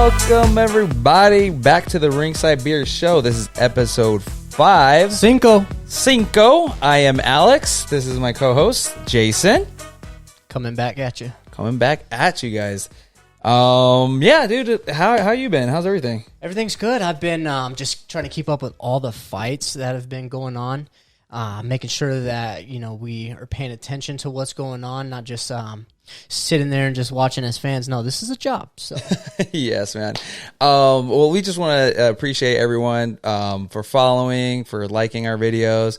Welcome, everybody, back to the Ringside Beer Show. This is episode 5. Cinco. I am Alex. This is my co-host, Jason. Coming back at you. Coming back at you guys. Yeah, dude, how you been? How's everything? Everything's good. I've been just trying to keep up with all the fights that have been going on, making sure that, we are paying attention to what's going on, not just sitting there and just watching as fans. No, this is a job. So Yes, man. Well, we just want to appreciate everyone for following, for liking our videos.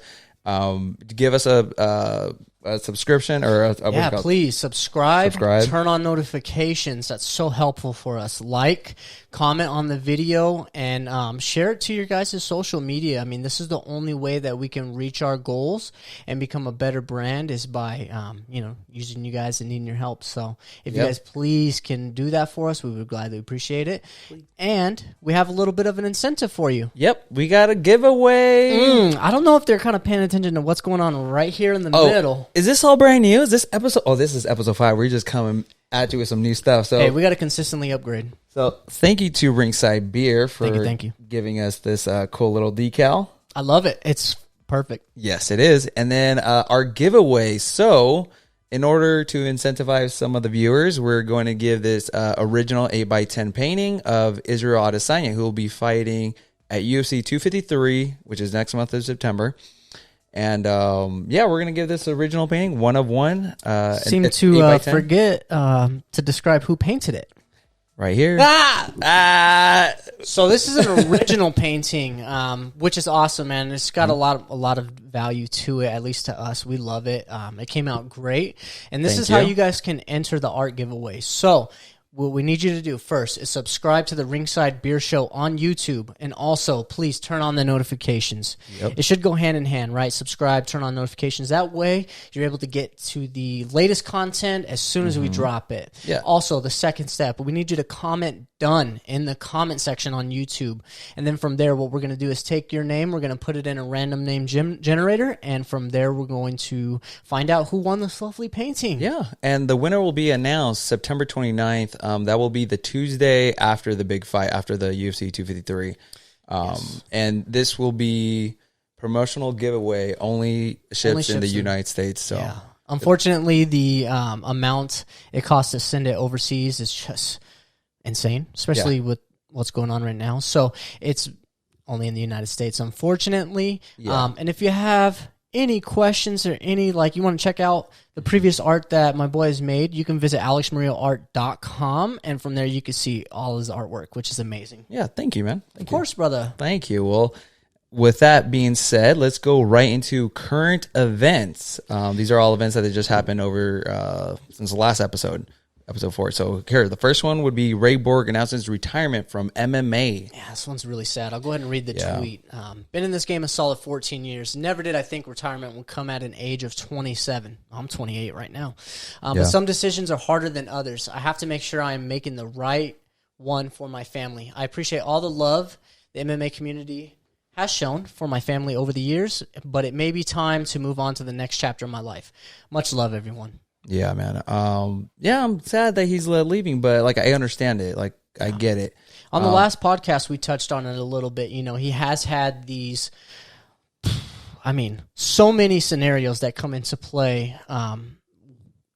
Give us a subscription or please subscribe, turn on notifications. That's so helpful for us. Like, comment on the video, and share it to your guys' social media. I mean, this is the only way that we can reach our goals and become a better brand is by using you guys and needing your help. So if you guys please can do that for us, we would gladly appreciate it. And we have a little bit of an incentive for you. Yep, we got a giveaway. I don't know if they're kind of paying attention to what's going on right here in the middle. Is this all brand new? Is this episode? Oh, this is episode 5. We're just coming at you with some new stuff. So hey, we got to consistently upgrade. So thank you to Ringside Beer for thank you. giving us this cool little decal. I love it. It's perfect. Yes, it is. And then our giveaway. So in order to incentivize some of the viewers, we're going to give this original 8x10 painting of Israel Adesanya, who will be fighting at UFC 253, which is next month of September. And we're gonna give this original painting 1 of 1. Seem to forget to describe who painted it. Right here. So this is an original painting, which is awesome, man. It's got a lot of value to it, at least to us. We love it. It came out great, and this is how you guys can enter the art giveaway. So what we need you to do first is subscribe to the Ringside Beer Show on YouTube, and also please turn on the notifications. It should go hand in hand, right? Subscribe, turn on notifications. That way you're able to get to the latest content as soon as we drop it. Also, the second step, we need you to comment done in the comment section on YouTube, and then from there what we're going to do is take your name, we're going to put it in a random name generator, and from there we're going to find out who won this lovely painting. And the winner will be announced September 29th. That will be the Tuesday after the big fight, after the UFC 253. And this will be promotional giveaway, only ships in the United States. So unfortunately, the amount it costs to send it overseas is just insane, especially with what's going on right now. So it's only in the United States, unfortunately. And if you have any questions or you want to check out the previous art that my boy has made, you can visit alexmurrioart.com, and from there you can see all his artwork, which is amazing. Thank you, man. Of course, brother. Thank you. Well, with that being said, let's go right into current events. These are all events that have just happened over since the last episode 4. So here, the first one would be Ray Borg announces his retirement from MMA. Yeah, this one's really sad. I'll go ahead and read the tweet. Been in this game a solid 14 years. Never did I think retirement would come at an age of 27. I'm 28 right now. But some decisions are harder than others. I have to make sure I am making the right one for my family. I appreciate all the love the MMA community has shown for my family over the years, but it may be time to move on to the next chapter of my life. Much love, everyone. Yeah, man. I'm sad that he's leaving, but I understand it. I get it. On the last podcast, we touched on it a little bit. He has had these, so many scenarios that come into play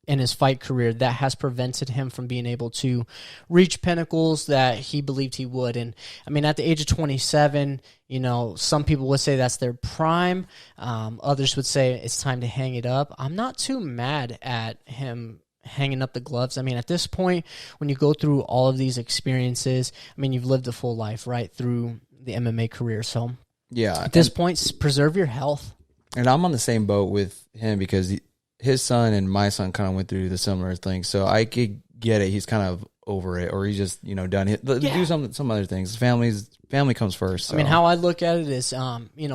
in his fight career that has prevented him from being able to reach pinnacles that he believed he would. And at the age of 27, some people would say that's their prime. Others would say it's time to hang it up. I'm not too mad at him hanging up the gloves. At this point, when you go through all of these experiences, you've lived a full life, right, through the MMA career. So at this point, preserve your health. And I'm on the same boat with him because his son and my son kind of went through the similar thing. So I could get it. He's kind of over it, or he's just, done. Do some other things. Family comes first. So. How I look at it is,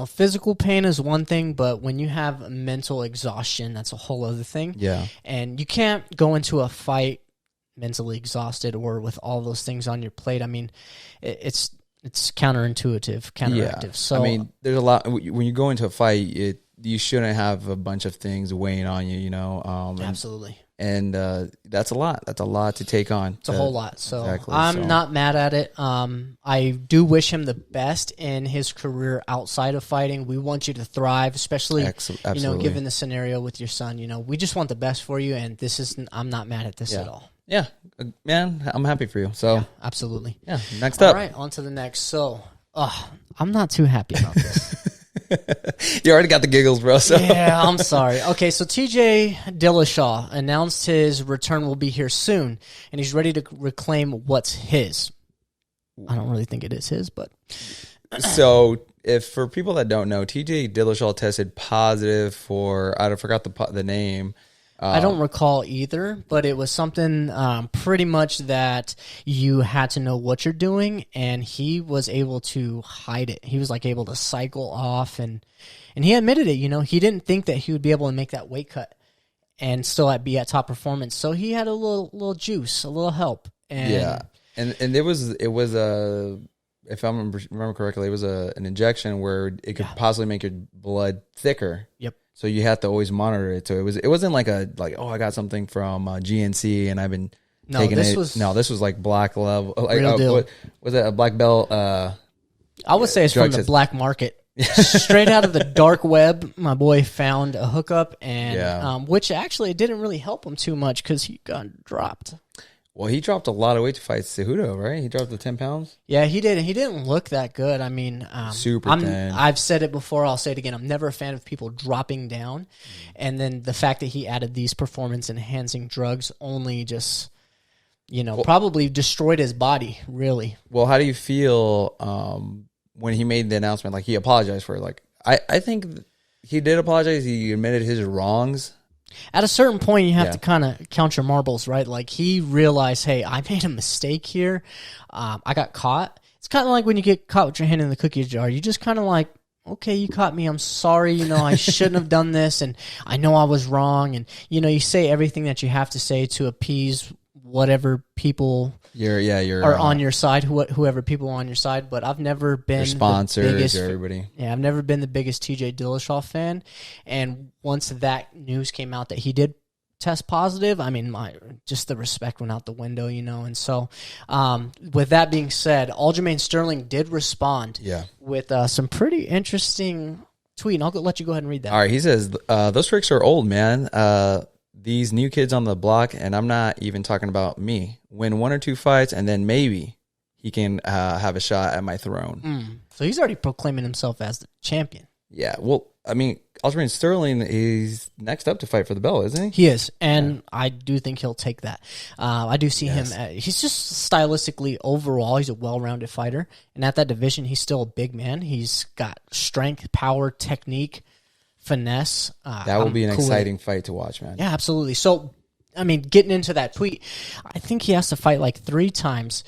physical pain is one thing, but when you have mental exhaustion, that's a whole other thing. Yeah. And you can't go into a fight mentally exhausted or with all those things on your plate. It's counteractive. Yeah. So there's a lot when you go into a fight. You shouldn't have a bunch of things weighing on you. Absolutely. And that's a lot. That's a lot to take on. It's a whole lot. So I'm not mad at it. I do wish him the best in his career outside of fighting. We want you to thrive, especially given the scenario with your son. We just want the best for you, and I'm not mad at this at all. Yeah, man, I'm happy for you. So absolutely. Yeah. Next up. All right, on to the next. So, I'm not too happy about this. You already got the giggles, bro. So. Yeah, I'm sorry. Okay, so TJ Dillashaw announced his return will be here soon, and he's ready to reclaim what's his. I don't really think it is his, but... So, for people that don't know, TJ Dillashaw tested positive for... I forgot the name. I don't recall either, but it was something pretty much that you had to know what you're doing, and he was able to hide it. He was able to cycle off, and he admitted it. He didn't think that he would be able to make that weight cut and still be at top performance. So he had a little juice, a little help. And it was if I remember correctly, it was an injection where it could possibly make your blood thicker. Yep. So you have to always monitor it. So it wasn't I got something from GNC and I've been taking it. This was like black level. Real deal. Was it a black belt? I would say it's from the black market. Straight out of the dark web, my boy found a hookup, and which actually didn't really help him too much because he got dropped. Well, he dropped a lot of weight to fight Cejudo, right? He dropped the 10 pounds? Yeah, he did. He didn't look that good. I mean, super thin. I've said it before. I'll say it again. I'm never a fan of people dropping down. And then the fact that he added these performance-enhancing drugs only just, probably destroyed his body, really. Well, how do you feel when he made the announcement? He apologized for it. I think he did apologize. He admitted his wrongs. At a certain point, you have to kind of count your marbles, right? He realized, hey, I made a mistake here. I got caught. It's kind of like when you get caught with your hand in the cookie jar. You just kind of okay, you caught me. I'm sorry. I shouldn't have done this, and I know I was wrong. And you say everything that you have to say to appease whatever people are on your side, whoever people are on your side. But I've never been your sponsors, everybody. Yeah, I've never been the biggest TJ Dillashaw fan. And once that news came out that he did test positive, I mean, just the respect went out the window, And so, with that being said, Aljamain Sterling did respond with some pretty interesting tweet. And I'll let you go ahead and read that. All right, he says, those tricks are old, man. These new kids on the block, and I'm not even talking about me, win 1 or 2 fights, and then maybe he can have a shot at my throne. So he's already proclaiming himself as the champion. Yeah, well, I mean, Aljamain Sterling is next up to fight for the belt, isn't he? He is, and I do think he'll take that. I do see him. He's just stylistically, overall, he's a well-rounded fighter, and at that division, he's still a big man. He's got strength, power, technique, finesse. That will be an exciting fight to watch, man. Yeah, absolutely. So, I mean, getting into that tweet, I think he has to fight 3 times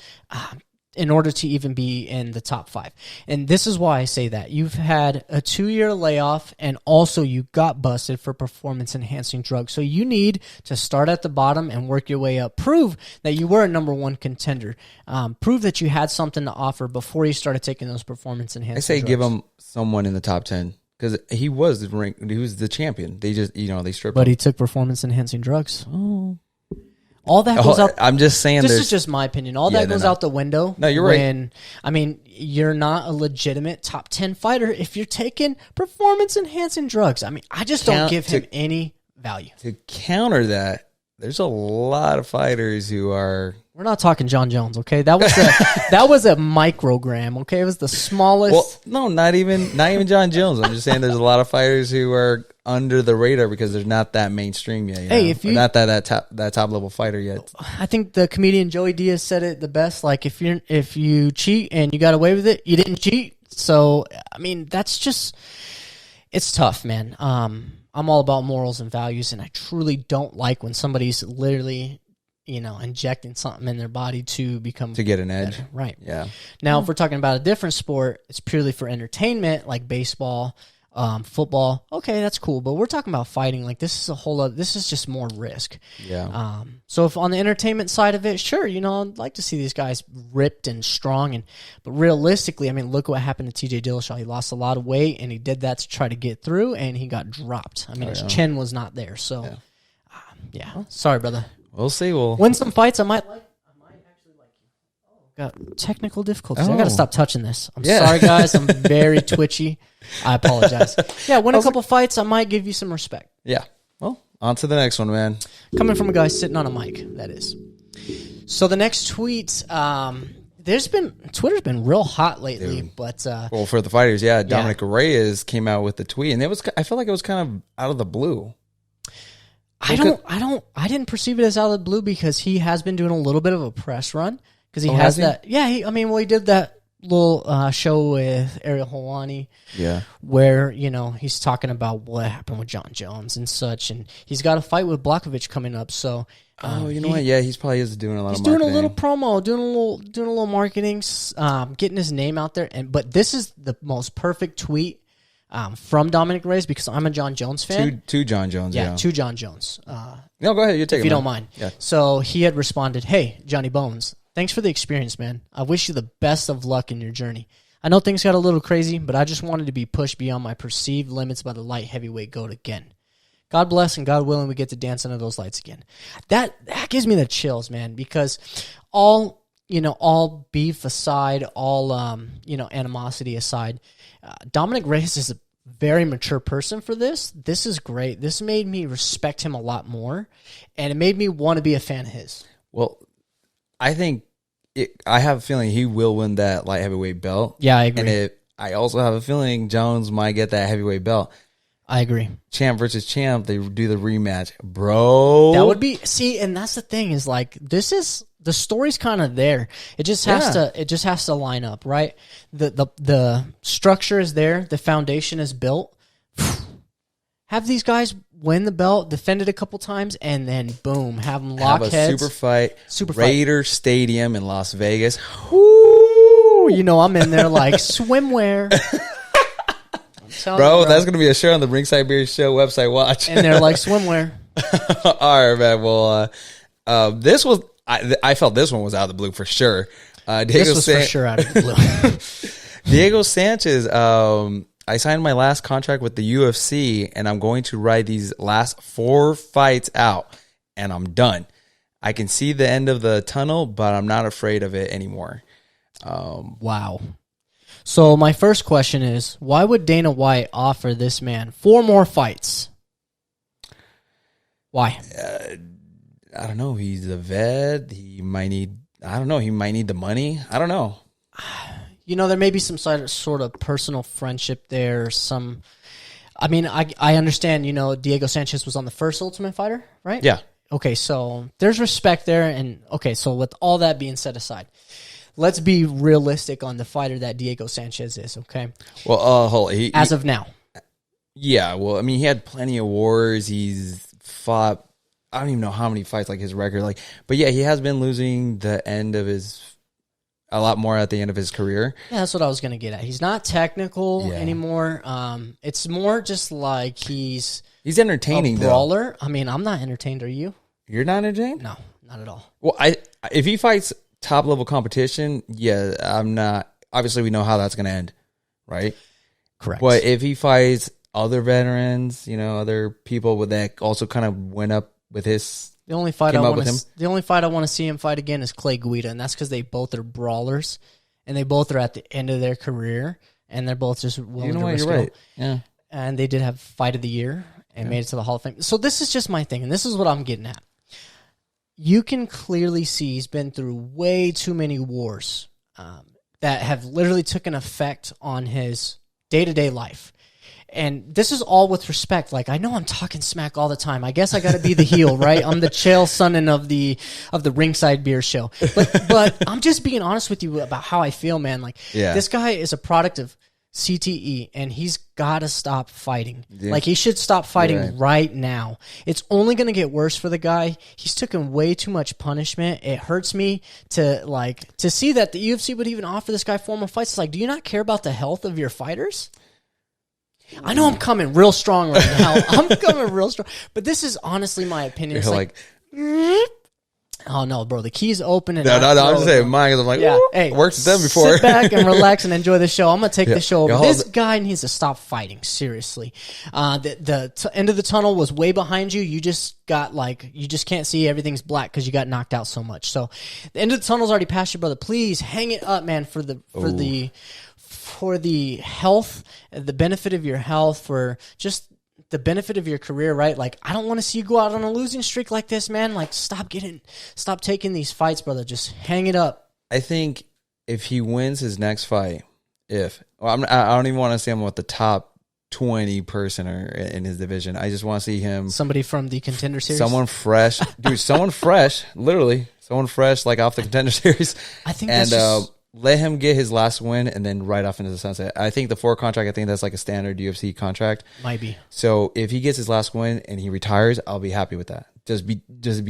in order to even be in the top 5. And this is why I say that. You've had a 2-year layoff, and also you got busted for performance-enhancing drugs. So you need to start at the bottom and work your way up. Prove that you were a number 1 contender. Prove that you had something to offer before you started taking those performance-enhancing drugs. I say give him someone in the top 10. Because he was the champion. They just, they stripped him. But he took performance-enhancing drugs. Oh. All that goes out. I'm just saying this is just my opinion. All that goes out the window. No, you're right. I mean, you're not a legitimate top 10 fighter if you're taking performance-enhancing drugs. I mean, I just don't give him any value. To counter that, there's a lot of fighters who are... We're not talking John Jones, okay? That was a microgram, okay? It was the smallest. Well, no, not even John Jones. I'm just saying there's a lot of fighters who are under the radar because they're not that mainstream yet. If you not that top level fighter yet. I think the comedian Joey Diaz said it the best. If you cheat and you got away with it, you didn't cheat. So I mean, that's just it's tough, man. I'm all about morals and values, and I truly don't like when somebody's literally, injecting something in their body to get an edge. Better. Right. Yeah. Now, if we're talking about a different sport, it's purely for entertainment, like baseball, football. Okay, that's cool. But we're talking about fighting. This is a whole other, this is just more risk. Yeah. So if on the entertainment side of it, sure, I'd like to see these guys ripped and strong. But realistically, I mean, look what happened to TJ Dillashaw. He lost a lot of weight, and he did that to try to get through, and he got dropped. I mean, his chin was not there. So. Yeah. Yeah. Sorry, brother. We'll see. We'll win some fights. I might actually like you. Oh, got technical difficulties. I got to stop touching this. I'm sorry, guys. I'm very twitchy. I apologize. Yeah, win a couple fights. I might give you some respect. Yeah. Well, on to the next one, man. Coming from a guy sitting on a mic, that is. So the next tweet, Twitter's been real hot lately, Dude. but well, for the fighters, Dominic Reyes came out with the tweet, and I felt like it was kind of out of the blue. I didn't perceive it as out of the blue because he has been doing a little bit of a press run because he has that. Yeah, he did that little show with Ariel Helwani. Yeah, where he's talking about what happened with John Jones and such, and he's got a fight with Blachowicz coming up. So, what? Yeah, he's probably doing a lot. He's doing a little promo, doing a little marketing, getting his name out there. But this is the most perfect tweet. From Dominic Reyes because I'm a John Jones fan. Two John Jones. Yeah, two John Jones. No, go ahead. You take it. If you don't mind. Yeah. So he had responded, "Hey, Johnny Bones, thanks for the experience, man. I wish you the best of luck in your journey. I know things got a little crazy, but I just wanted to be pushed beyond my perceived limits by the light heavyweight GOAT again. God bless and God willing, we get to dance under those lights again." That gives me the chills, man, because all beef aside, all animosity aside, Dominic Reyes is a very mature person for this. This is great. This made me respect him a lot more, and it made me want to be a fan of his. Well, I think I have a feeling he will win that light heavyweight belt. Yeah, I agree. And I also have a feeling Jones might get that heavyweight belt. I agree. Champ versus champ, they do the rematch. Bro. That would be, and that's the thing is like, the story's kind of there. It just has to line up, right? The structure is there. The foundation is built. Have these guys win the belt, defend it a couple times, and then boom, have them lock heads. Super fight. Raider Stadium in Las Vegas. Woo! I'm in there like swimwear. Bro, that's going to be a show on the Ringside Beer Show website. Watch. And they're like swimwear. All right, man. Well, this was... I felt this one was out of the blue for sure. This was for sure out of the blue. Diego Sanchez, I signed my last contract with the UFC, and I'm going to ride these last 4 fights out, and I'm done. I can see the end of the tunnel, but I'm not afraid of it anymore. Wow. So my first question is, why would Dana White offer this man 4 more fights? Why? I don't know. He's a vet. He might need the money. I don't know. There may be some sort of personal friendship there. I understand, Diego Sanchez was on the first Ultimate Fighter, right? Yeah. Okay, so there's respect there. And okay, so with all that being set aside, let's be realistic on the fighter that Diego Sanchez is, okay? Well, as of now. Yeah, well, he had plenty of wars. He's fought, I don't even know how many fights, like his record, but yeah, he has been losing a lot more at the end of his career. Yeah, that's what I was going to get at. He's not technical anymore. It's more just like he's entertaining, a brawler. Though. I'm not entertained. Are you? You're not entertained? No, not at all. Well, if he fights top level competition, yeah, I'm not. Obviously, we know how that's going to end, right? Correct. But if he fights other veterans, other people that also kind of went up with his, the only fight I want to see him fight again is Clay Guida, and that's because they both are brawlers, and they both are at the end of their career, and they're both just willing to risk it. Right. Yeah. And they did have Fight of the Year and made it to the Hall of Fame. So this is just my thing, and this is what I'm getting at. You can clearly see he's been through way too many wars that have literally taken effect on his day-to-day life. And this is all with respect. I know I'm talking smack all the time. I guess I got to be the heel, right? I'm the Chael Sonnen of the Ringside Beer Show. But I'm just being honest with you about how I feel, man. This guy is a product of CTE, and he's got to stop fighting. Yeah. He should stop fighting right now. It's only going to get worse for the guy. He's taken way too much punishment. It hurts me to see that the UFC would even offer this guy 4 more fights. It's do you not care about the health of your fighters? I know I'm coming real strong right now. I'm coming real strong. But this is honestly my opinion. It's Oh no, bro! The key's open. And No. I'm just saying mine because I'm like, yeah, hey, worked with them before. Sit back and relax and enjoy the show. I'm gonna take the show over. This guy needs to stop fighting. Seriously, the end of the tunnel was way behind you. You just got you just can't see. Everything's black because you got knocked out so much. So the end of the tunnel's already past you, brother. Please hang it up, man, for the health, the benefit of your health, for just the benefit of your career, right? Like, I don't want to see you go out on a losing streak like this, man. Like, stop taking these fights, brother. Just hang it up. I think if he wins his next fight, I don't even want to see him with the top 20 person in his division. I just want to see him. Somebody from the Contender Series? Someone fresh. Dude, someone fresh. Literally. Someone fresh, like off the Contender Series. I think that's let him get his last win and then right off into the sunset. I think the 4 contract, I think that's like a standard UFC contract. Might be. So if he gets his last win and he retires, I'll be happy with that. Just be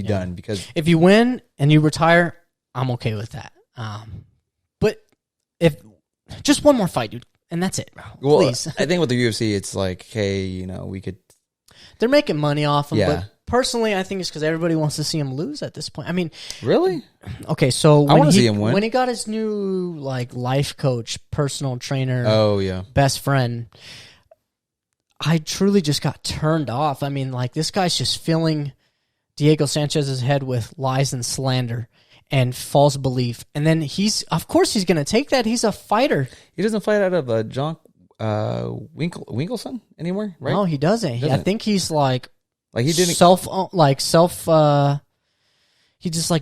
done, because if you win and you retire, I'm okay with that. But if just one more fight, dude, and that's it, bro. Well, please. I think with the UFC, it's like, hey, we could. They're making money off him, yeah. But personally, I think it's because everybody wants to see him lose at this point. I mean, really? Okay, so I want to see him win. When he got his new life coach, personal trainer, best friend, I truly just got turned off. I mean, this guy's just filling Diego Sanchez's head with lies and slander and false belief, and then of course he's going to take that. He's a fighter. He doesn't fight out of John Winkleson anymore, right? No, he doesn't. I think he's he didn't he just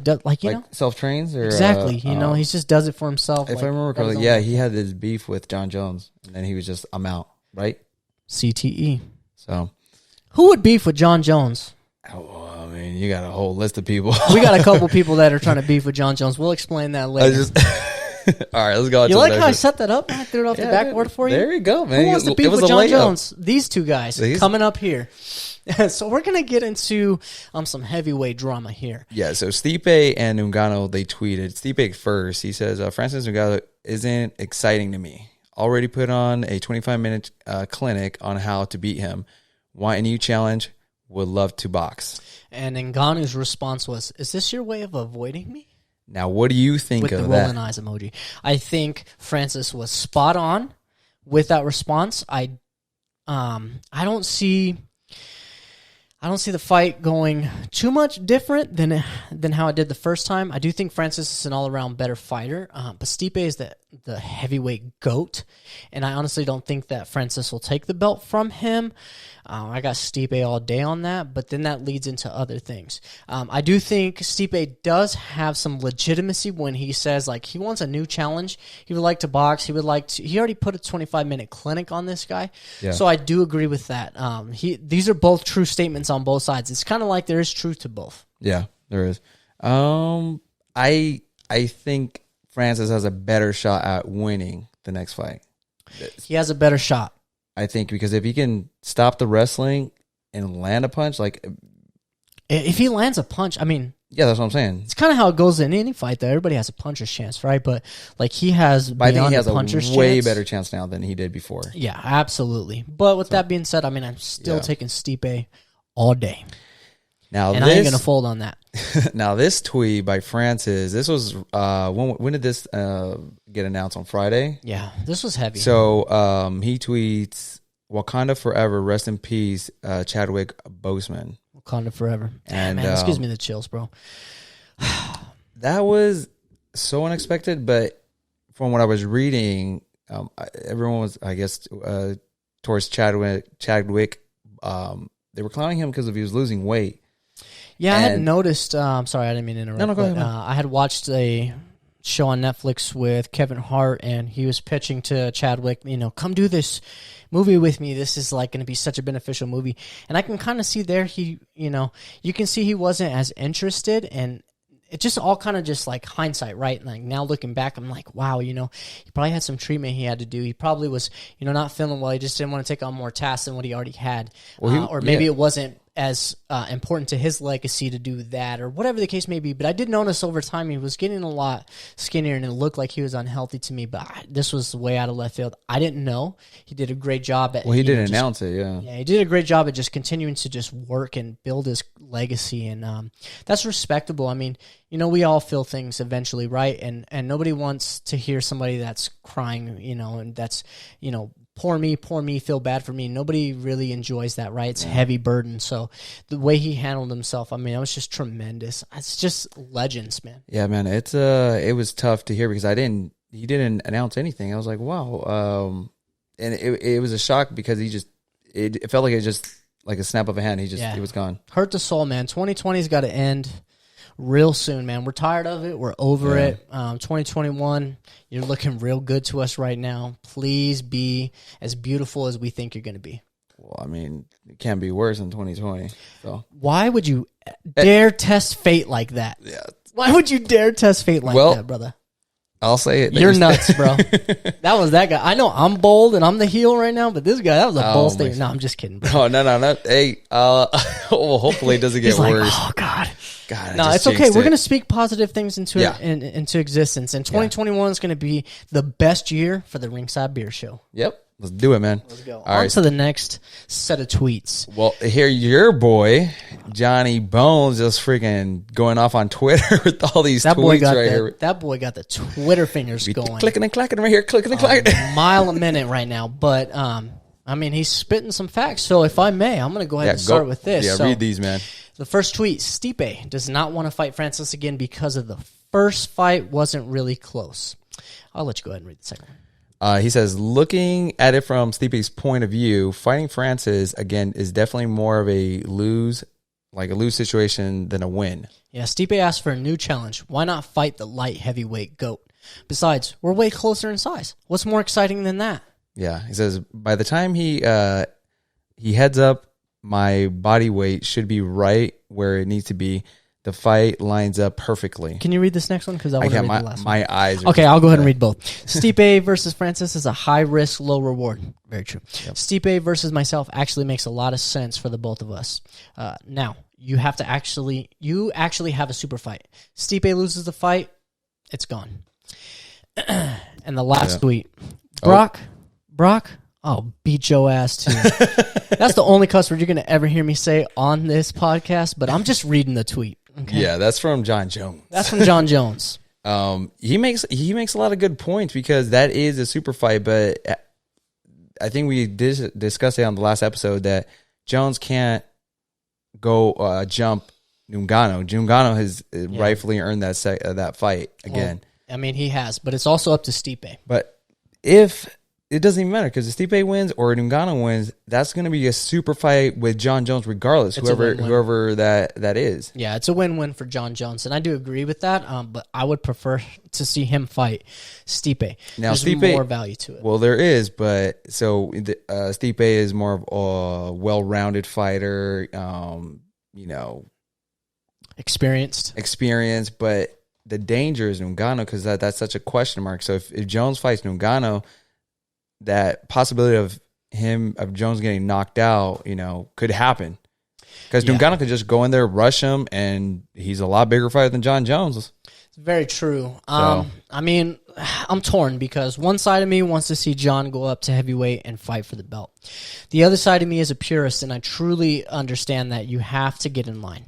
does self trains or exactly. He just does it for himself. If I remember correctly, he had this beef with John Jones, and then he was just, I'm out, right? CTE. So, who would beef with John Jones? Oh, I mean, you got a whole list of people. We got a couple people that are trying to beef with John Jones. We'll explain that later. All right, let's go. You like how I set that up? I threw it off the backboard for you. There you go, man. Who wants to beef with John Jones? These two guys coming up here. So we're going to get into some heavyweight drama here. Yeah, so Stipe and Ngannou, they tweeted. Stipe first. He says, Francis Ngannou isn't exciting to me. Already put on a 25-minute clinic on how to beat him. Want a new challenge? Would love to box. And Ngannou's response was, is this your way of avoiding me? Now, what do you think of that? With the rolling eyes emoji. I think Francis was spot on with that response. I don't see the fight going too much different than how it did the first time. I do think Francis is an all-around better fighter, but Stipe is the heavyweight GOAT, and I honestly don't think that Francis will take the belt from him. I got Stipe all day on that, but then that leads into other things. I do think Stipe does have some legitimacy when he says he wants a new challenge. He would like to box. He already put a 25-minute clinic on this guy, so I do agree with that. These are both true statements on both sides. It's kind of like there is truth to both. Yeah, there is. I think Francis has a better shot at winning the next fight. He has a better shot. I think because if he can stop the wrestling and land a punch, if he lands a punch, I mean, yeah, that's what I'm saying. It's kind of how it goes in any fight, though. Everybody has a puncher's chance, right? But he has, I think he has a way better chance now than he did before. Yeah, absolutely. But with that being said, I mean, I'm still taking Stipe all day. Now, I ain't gonna fold on that. Now, this tweet by Francis, this was when did this get announced? On Friday? Yeah, this was heavy. So he tweets, "Wakanda forever, rest in peace, Chadwick Boseman." Wakanda forever. And man, this gives me the chills, bro. That was so unexpected, but from what I was reading, everyone was, I guess, towards Chadwick. They were clowning him because he was losing weight. Yeah, I had noticed. Sorry, I didn't mean to interrupt. No, go ahead. I had watched a show on Netflix with Kevin Hart, and he was pitching to Chadwick, come do this movie with me. This is going to be such a beneficial movie. And I can kind of see there you can see he wasn't as interested, and it just all kind of just hindsight, right? Now looking back, I'm like, wow, he probably had some treatment he had to do. He probably was, not feeling well. He just didn't want to take on more tasks than what he already had. Or maybe it wasn't as important to his legacy to do that, or whatever the case may be. But I did notice over time he was getting a lot skinnier, and it looked like he was unhealthy to me. But this was way out of left field. I didn't know. He did a great job at. Well, he did announce it, yeah. Yeah, he did a great job at just continuing to just work and build his legacy, and that's respectable. I mean, we all feel things eventually, right? And nobody wants to hear somebody that's crying, and that's, poor me, feel bad for me. Nobody really enjoys that, right? It's a heavy burden. So the way he handled himself, I mean, it was just tremendous. It's just legends, man. Yeah, man. It was tough to hear because he didn't announce anything. I was like, wow. And it was a shock because it felt like it just like a snap of a hand. He was gone. Hurt the soul, man. 2020's got to end real soon, man. We're tired of it. We're over it. 2021, you're looking real good to us right now. Please be as beautiful as we think you're going to be. Well, I mean, it can't be worse than 2020. So why would you dare test fate like that? Yeah. Why would you dare test fate like that, brother? I'll say it. You're nuts, bro. That was that guy. I know I'm bold and I'm the heel right now, but this guy, that was a bold statement. No, I'm just kidding, bro. Oh, no. Hey, well, hopefully it doesn't get worse. Oh, God. No, it's okay. We're going to speak positive things into existence. And 2021 is going to be the best year for the Ringside Beer Show. Yep. Let's do it, man. Let's go. On to the next set of tweets. Well, here your boy, Johnny Bones, just freaking going off on Twitter with all these tweets here. That boy got the Twitter fingers going. Clicking and clacking right here. Clicking and clacking. A mile a minute right now. But, I mean, he's spitting some facts. So if I may, I'm going to go ahead and start with this. Yeah, read these, man. The first tweet, Stipe does not want to fight Francis again because of the first fight wasn't really close. I'll let you go ahead and read the second one. He says, looking at it from Stipe's point of view, fighting Francis again is definitely more of a lose situation than a win. Yeah, Stipe asked for a new challenge. Why not fight the light heavyweight GOAT? Besides, we're way closer in size. What's more exciting than that? Yeah, he says, by the time he heads up, my body weight should be right where it needs to be. The fight lines up perfectly. Can you read this next one? Because I want to read the last one. My eyes are... Okay, I'll go ahead and read both. Stipe versus Francis is a high risk, low reward. Very true. Yep. Stipe versus myself actually makes a lot of sense for the both of us. Now, you actually have a super fight. Stipe loses the fight, it's gone. And the last tweet. Brock, I'll beat your ass too. That's the only cuss word you're going to ever hear me say on this podcast, but I'm just reading the tweet. Okay? Yeah, that's from John Jones. That's from John Jones. He makes a lot of good points because that is a super fight, but I think we did discuss it on the last episode that Jones can't go jump Ngannou. Ngannou has rightfully earned that fight again. Well, I mean, he has, but it's also up to Stipe. But if... It doesn't even matter because if Stipe wins or Ngannou wins, that's going to be a super fight with John Jones regardless, whoever that is. Yeah, it's a win-win for John Jones, and I do agree with that, but I would prefer to see him fight Stipe. Now, There's more value to it. Well, there is, but Stipe is more of a well-rounded fighter, experienced, but the danger is Ngannou because that's such a question mark. So if Jones fights Ngannou, that possibility of Jones getting knocked out, could happen. Because Ngannou could just go in there, rush him, and he's a lot bigger fighter than John Jones. It's very true. I mean, I'm torn because one side of me wants to see John go up to heavyweight and fight for the belt. The other side of me is a purist, and I truly understand that you have to get in line.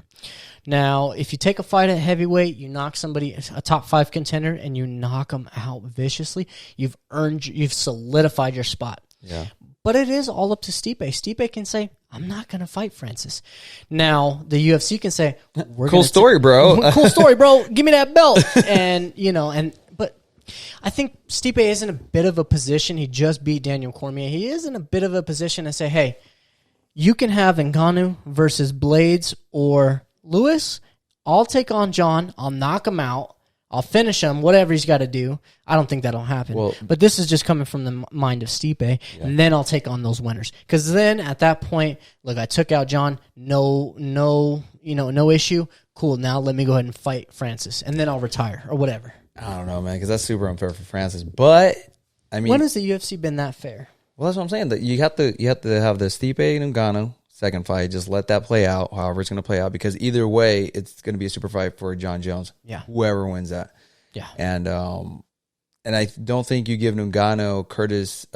Now, if you take a fight at heavyweight, you knock somebody, a top 5 contender, and you knock them out viciously, you've solidified your spot. Yeah. But it is all up to Stipe. Stipe can say, I'm not going to fight Francis. Now, the UFC can say, cool story, bro. Cool story, bro. Give me that belt. But I think Stipe is in a bit of a position. He just beat Daniel Cormier. He is in a bit of a position to say, hey, you can have Ngannou versus Blades or Lewis. I'll take on John. I'll knock him out. I'll finish him, whatever he's got to do. I don't think that'll happen. But this is just coming from the mind of Stipe, and then I'll take on those winners. Because then at that point, look, I took out John. No issue. Cool. Now let me go ahead and fight Francis, and then I'll retire or whatever. I don't know, man, because that's super unfair for Francis. But I mean, when has the UFC been that fair? Well, that's what I'm saying. That you have to have the Stipe and Ngannou second fight. Just let that play out, however it's going to play out, because either way, it's going to be a super fight for John Jones. Yeah, whoever wins that. Yeah, and I don't think you give Ngannou Curtis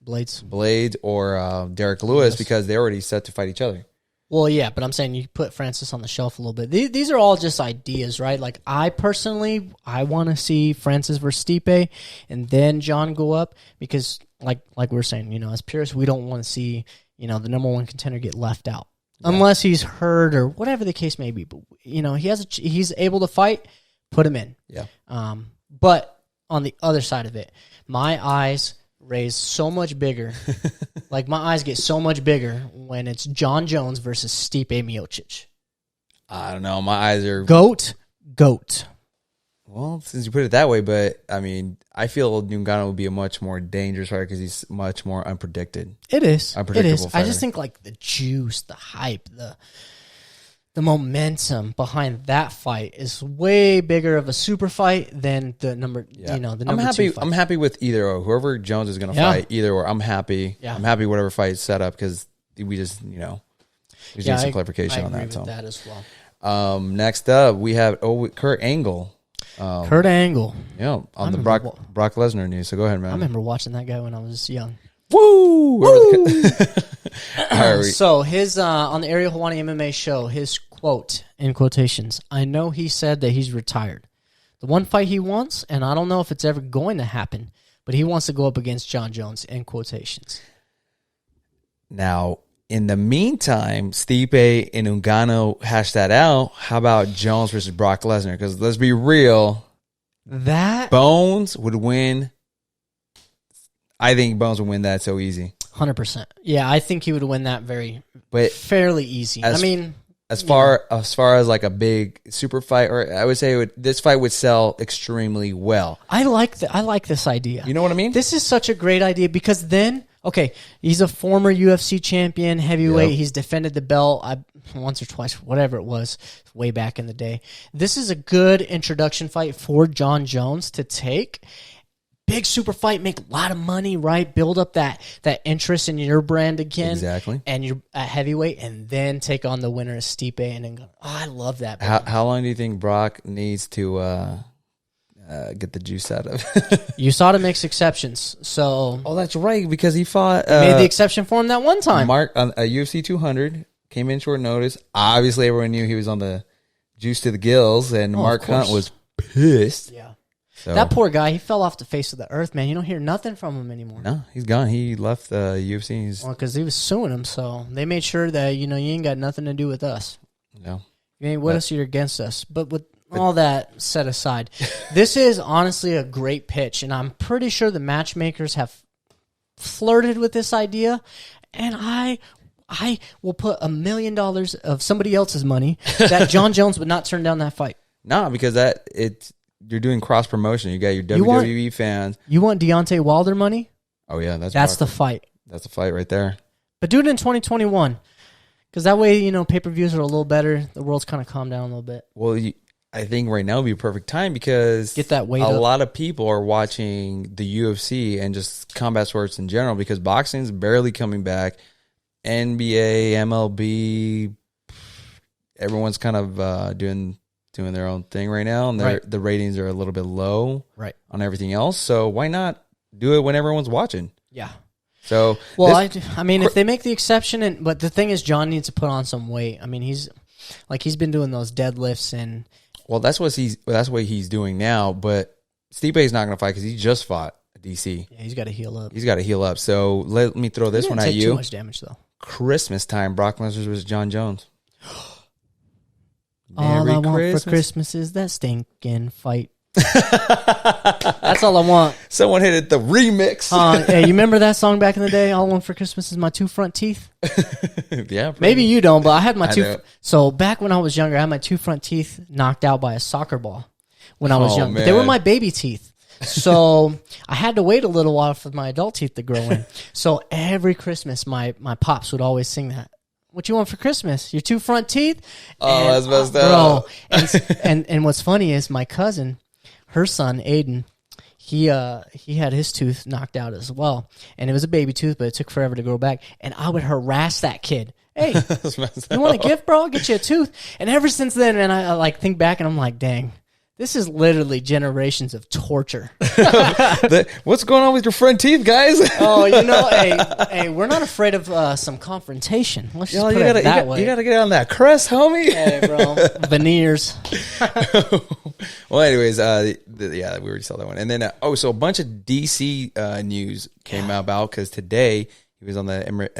Blades or Derek Lewis because they're already set to fight each other. Well, yeah, but I'm saying you put Francis on the shelf a little bit. These are all just ideas, right? Like, I personally, I want to see Francis versus Stipe and then John go up because, like we're saying, as purists, we don't want to see, the number one contender get left out. Yeah. Unless he's hurt or whatever the case may be. But, he's able to fight, put him in. Yeah. But on the other side of it, my eyes raise so much bigger. Like, my eyes get so much bigger when it's John Jones versus Stipe Miocic. I don't know. My eyes are... GOAT. Well, since you put it that way, but, I mean, I feel Ngannou would be a much more dangerous fighter because he's much more unpredicted. It is. Unpredictable fighter. I just think, like, the juice, the hype, the momentum behind that fight is way bigger of a super fight than the number, the number two fight. I'm happy with either or. Whoever Jones is going to fight, either or, I'm happy. Yeah. I'm happy whatever fight is set up because we just, we need some clarification on that. I agree with that as well. Next up, we have Kurt Angle. Kurt Angle. Yeah, on the Brock Lesnar news. So go ahead, man. I remember watching that guy when I was young. Woo! So his on the Ariel Helwani MMA show, his quote in quotations: "I know he said that he's retired. The one fight he wants, and I don't know if it's ever going to happen, but he wants to go up against John Jones." In quotations. Now, in the meantime, Stipe and Ngannou hashed that out. How about Jones versus Brock Lesnar? Because let's be real, that Bones would win. I think Bones would win that so easy. 100%. Yeah, I think he would win that fairly easy. As far as like a big super fight, or I would say this fight would sell extremely well. I like this idea. You know what I mean? This is such a great idea because then, okay, he's a former UFC champion, heavyweight. Yep. He's defended the belt once or twice, whatever it was, way back in the day. This is a good introduction fight for John Jones to take. Big super fight, make a lot of money, right? Build up that interest in your brand again. Exactly. And you're at heavyweight, and then take on the winner of Stipe. And then go, I love that. How long do you think Brock needs to get the juice out of? You saw to make exceptions. So, that's right, because he fought. Made the exception for him that one time. Mark on a UFC 200 came in short notice. Obviously, everyone knew he was on the juice to the gills, and Mark Hunt was pissed. Yeah. So. That poor guy, he fell off the face of the earth, man. You don't hear nothing from him anymore. No, he's gone. He left the UFC. Well, because he was suing him, so they made sure that, you ain't got nothing to do with us. No. You ain't with us, you're against us. But with all that set aside, this is honestly a great pitch, and I'm pretty sure the matchmakers have flirted with this idea, and I will put $1 million of somebody else's money that John Jones would not turn down that fight. No, because you're doing cross promotion. You got your WWE fans. You want Deontay Wilder money? Oh yeah, that's the fight. That's the fight right there. But do it in 2021, because that way pay-per-views are a little better. The world's kind of calmed down a little bit. Well, I think right now would be a perfect time because get that weight a up. lot of people are watching the UFC and just combat sports in general because boxing's barely coming back. NBA, MLB, everyone's kind of doing their own thing right now, and the ratings are a little bit low on everything else. So why not do it when everyone's watching? Yeah. So I mean, if they make the exception, but the thing is, John needs to put on some weight. I mean, he's been doing those deadlifts and. Well, that's what he's doing now. But Stipe's not going to fight because he just fought DC. Yeah, he's got to heal up. So let me throw this one at you. Too much damage though. Christmas time, Brock Lesnar versus John Jones. All I want for Christmas is that stinking fight. That's all I want. Someone hit it, the remix. Hey, you remember that song back in the day? All I want for Christmas is my two front teeth. Yeah, maybe you don't, but I had my two. So back when I was younger, I had my two front teeth knocked out by a soccer ball when I was young. But they were my baby teeth. So I had to wait a little while for my adult teeth to grow in. So every Christmas, my pops would always sing that. What you want for Christmas? Your two front teeth? Oh, that's messed up. Bro, and what's funny is my cousin, her son, Aiden, he had his tooth knocked out as well. And it was a baby tooth, but it took forever to grow back. And I would harass that kid. Hey, you want a gift, bro? I'll get you a tooth. And ever since then, man, I think back and I'm like, dang, This is literally generations of torture. What's going on with your front teeth, guys? Oh, hey, we're not afraid of some confrontation. Let's just put it that way. You got to get on that crest, homie. Hey, bro. Veneers. Well, anyways, we already saw that one. And then, so a bunch of DC news came about because today he was on the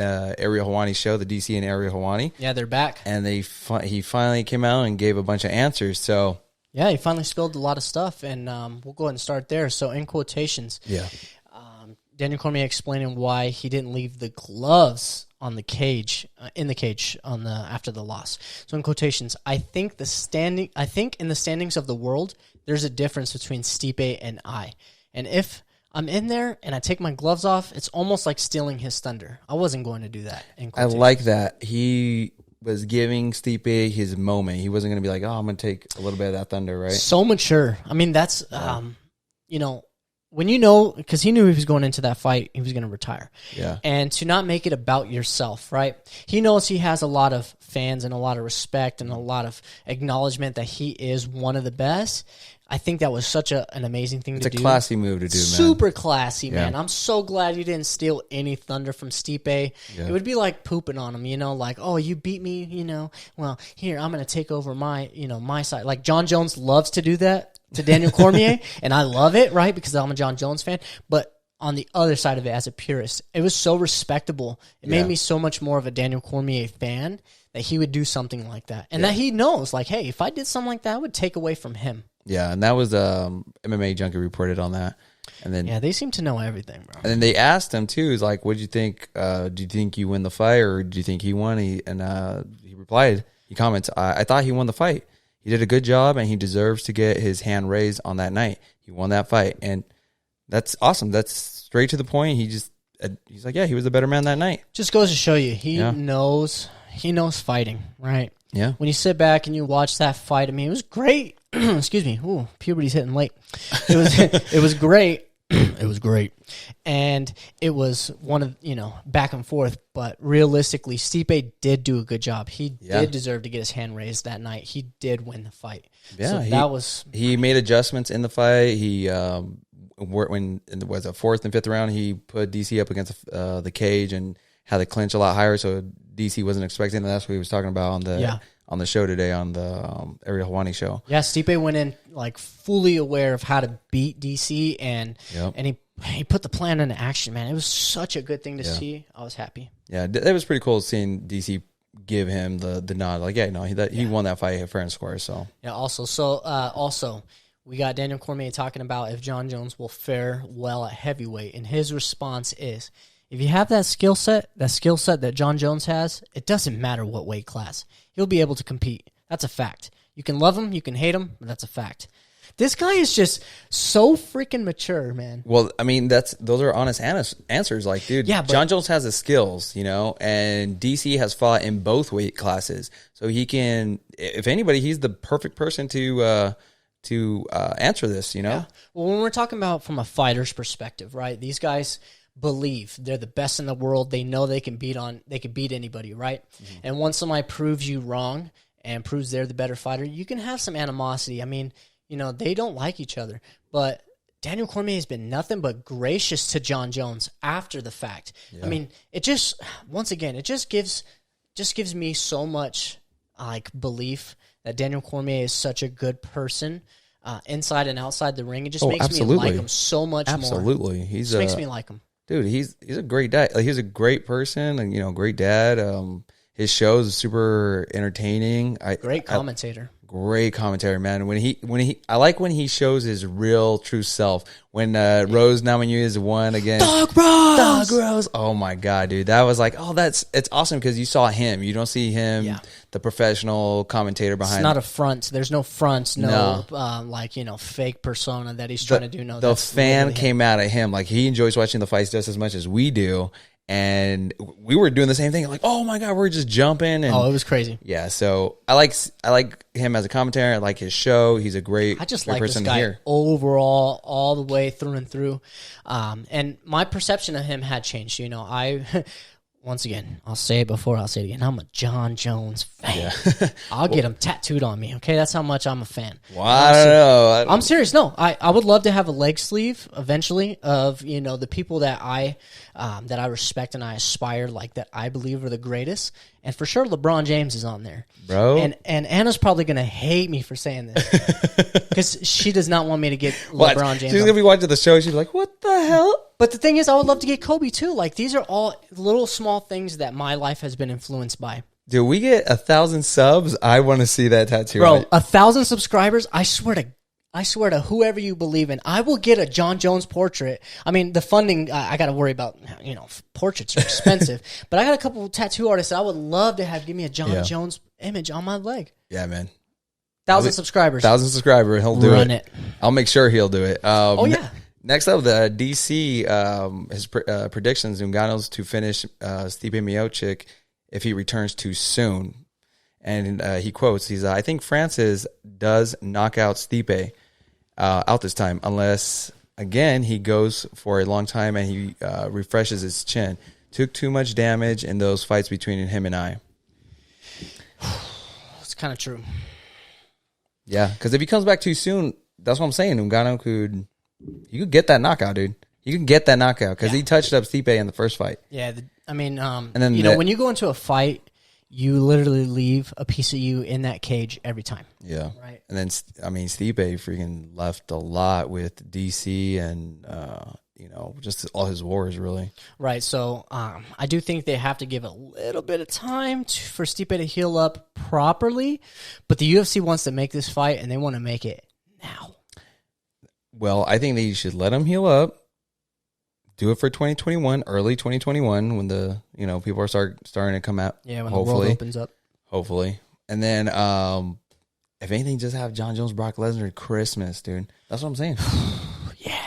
Ariel Helwani show, the DC and Ariel Helwani. Yeah, they're back. And he finally came out and gave a bunch of answers. So yeah, he finally spilled a lot of stuff, and we'll go ahead and start there. So in quotations, Daniel Cormier explaining why he didn't leave the gloves on the cage, in the cage after the loss. So in quotations, I think in the standings of the world, there's a difference between Stipe and I. And if I'm in there and I take my gloves off, it's almost like stealing his thunder. I wasn't going to do that. I like that. He was giving Stipe his moment. He wasn't going to be like, oh, I'm going to take a little bit of that thunder, right? So mature. I mean, that's, when because he knew he was going into that fight, he was going to retire. Yeah. And to not make it about yourself, right? He knows he has a lot of fans and a lot of respect and a lot of acknowledgement that he is one of the best. I think that was such an amazing thing to do. It's a classy move to do, man. Super classy, man. I'm so glad you didn't steal any thunder from Stipe. Yeah. It would be like pooping on him, like, oh, you beat me, well, here, I'm going to take over my side. Like John Jones loves to do that to Daniel Cormier, and I love it, right, because I'm a John Jones fan. But on the other side of it, as a purist, it was so respectable. It made me so much more of a Daniel Cormier fan that he would do something like that. And that he knows, like, hey, if I did something like that, I would take away from him. Yeah, and that was MMA Junkie reported on that. And then they seem to know everything, bro. And then they asked him too, is like, what do you think? Do you think you win the fight, or do you think he won? He replied, he comments, I thought he won the fight. He did a good job, and he deserves to get his hand raised on that night. He won that fight, and that's awesome. That's straight to the point. He's like, yeah, he was the better man that night. Just goes to show you, he knows fighting, right? Yeah. When you sit back and you watch that fight, I mean, it was great. Excuse me. Ooh, puberty's hitting late. It was great. It was great. And it was one of, back and forth. But realistically, Stipe did do a good job. He did deserve to get his hand raised that night. He did win the fight. Yeah. So he made adjustments in the fight. He, when it was a fourth and fifth round, he put DC up against the cage and had the clinch a lot higher. So DC wasn't expecting, and that's what he was talking about on the show today, on the Ariel Helwani show. Yeah, Stipe went in like fully aware of how to beat DC, and he put the plan into action, man. It was such a good thing to see. I was happy. Yeah, it was pretty cool seeing DC give him the nod. Like, he won that fight fair and square. So yeah. Also, we got Daniel Cormier talking about if John Jones will fare well at heavyweight, and his response is, if you have that skill set that John Jones has, it doesn't matter what weight class. He'll be able to compete. That's a fact. You can love him, you can hate him, but that's a fact. This guy is just so freaking mature, man. Well, I mean, those are honest answers. Like, dude, John Jones has the skills, and DC has fought in both weight classes. So he can, if anybody, he's the perfect person to answer this, Yeah. Well, when we're talking about from a fighter's perspective, right, these guys believe they're the best in the world. They know they can beat anybody, right? Mm-hmm. And once somebody proves you wrong and proves they're the better fighter, you can have some animosity. I mean, they don't like each other, but Daniel Cormier has been nothing but gracious to John Jones after the fact. Yeah. I mean, it just gives me so much belief that Daniel Cormier is such a good person. Inside and outside the ring, it just makes me like him so much more. Absolutely, makes me like him. Dude, he's a great dad. Like, he's a great person, and great dad. His shows are super entertaining. Great commentator. Great commentator, man. I like when he shows his real, true self. When Rose Namajunas won against Dog Rose. Oh my god, dude, that was like, it's awesome because you saw him. You don't see him, the professional commentator behind. It's not a front. There's no fronts. No. Fake persona that he's trying to do. No, the fan came out at him. Like, he enjoys watching the fights just as much as we do. And we were doing the same thing. Like, oh my god, we're just jumping. And it was crazy. Yeah, so I like him as a commentator. I like his show. He's a great. I just like this guy overall, all the way through and through. And my perception of him had changed. once again, I'll say it before I'll say it again. I'm a John Jones fan. Yeah. I'll get him tattooed on me. Okay, that's how much I'm a fan. Well, I don't know. I'm serious. No, I would love to have a leg sleeve eventually of the people that I respect and I aspire, like that I believe are the greatest. And for sure, LeBron James is on there, bro. And Anna's probably gonna hate me for saying this because she does not want me to get LeBron James. She's gonna be watching the show. She's like, "What the hell?" But the thing is, I would love to get Kobe too. Like, these are all little small things that my life has been influenced by. Dude, we get 1,000 subs. I want to see that tattoo. Bro, 1,000 subscribers. I swear to whoever you believe in, I will get a John Jones portrait. I mean, the funding, I got to worry about, portraits are expensive. But I got a couple of tattoo artists I would love to have give me a John Jones image on my leg. Yeah, man. 1,000 subscribers. 1,000 subscribers. He'll do Run it. I'll make sure he'll do it. Yeah. Next up, the DC, his predictions, Ngannou's to finish Stipe Miocic if he returns too soon. And he quotes, I think Francis does knock out Stipe out this time, unless, again, he goes for a long time and he refreshes his chin. Took too much damage in those fights between him and I. It's kind of true. Yeah, because if he comes back too soon, that's what I'm saying. Ngannou could get that knockout, dude. You can get that knockout because he touched up Stipe in the first fight. Yeah, and then when you go into a fight, you literally leave a piece of you in that cage every time. Yeah. Right. And then, Stipe freaking left a lot with DC and, just all his wars, really. Right. So I do think they have to give a little bit of time for Stipe to heal up properly. But the UFC wants to make this fight, and they want to make it now. Well, I think they should let him heal up. Do it for 2021, early 2021, when the people are starting to come out. Yeah, when the world opens up. Hopefully, and then if anything, just have John Jones, Brock Lesnar Christmas, dude. That's what I'm saying. Yeah,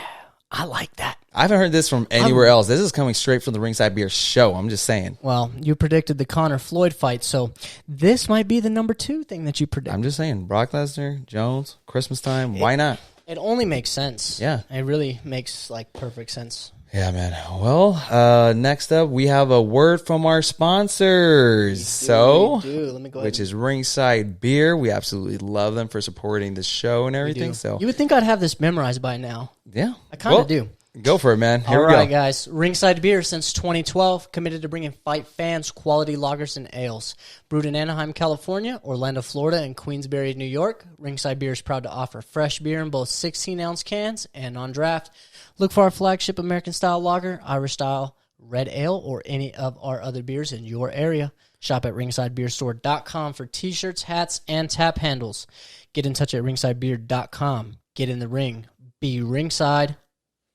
I like that. I haven't heard this from anywhere else. This is coming straight from the Ringside Beer show. I'm just saying. Well, you predicted the Conor Floyd fight, so this might be the number 2 thing that you predict. I'm just saying, Brock Lesnar, Jones, Christmas time. Why not? It only makes sense. Yeah, it really makes perfect sense. Yeah, man. Well, next up, we have a word from our sponsors. Let me go ahead. Which is Ringside Beer. We absolutely love them for supporting the show and everything. So you would think I'd have this memorized by now. Yeah. I kind of do. Go for it, man. Here All we right, go. guys. Ringside Beer since 2012, committed to bringing fight fans quality lagers and ales. Brewed in Anaheim, California, Orlando, Florida, and Queensbury, New York, Ringside Beer is proud to offer fresh beer in both 16-ounce cans and on draft. Look for our flagship American-style lager, Irish-style red ale, or any of our other beers in your area. Shop at ringsidebeerstore.com for T-shirts, hats, and tap handles. Get in touch at ringsidebeer.com. Get in the ring. Be ringside.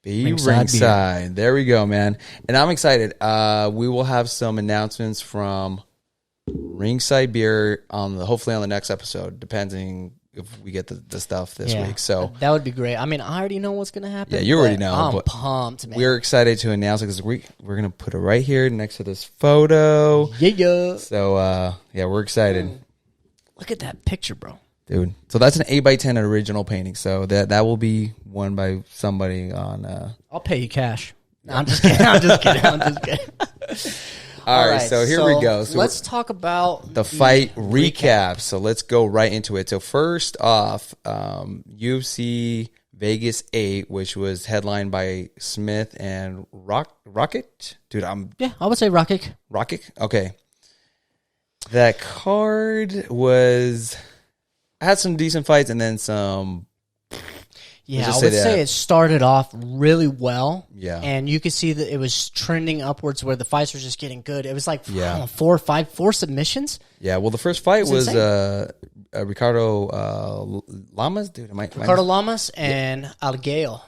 Be ringside. There we go, man. And I'm excited. We will have some announcements from Ringside Beer hopefully on the next episode, depending if we get the stuff this week. So that would be great. I mean, I already know what's going to happen. Yeah, you already know. I'm pumped, man. We're excited to announce it because we're going to put it right here next to this photo. Yeah. So, we're excited. Look at that picture, bro. Dude. So that's an 8x10 original painting. So that will be won by somebody on... I'll pay you cash. No, I'm just kidding. I'm just kidding. All right, so here we go. So let's talk about the fight recap. So let's go right into it. So first off, UFC Vegas 8, which was headlined by Smith and Rakic. Dude, I would say Rakic. Rakic? Okay. That card had some decent fights and then some... Yeah, I would say it started off really well. Yeah. And you could see that it was trending upwards where the fights were just getting good. It was like, four submissions. Yeah, well, the first fight was Ricardo Lamas. Dude, Ricardo Lamas and Alguello.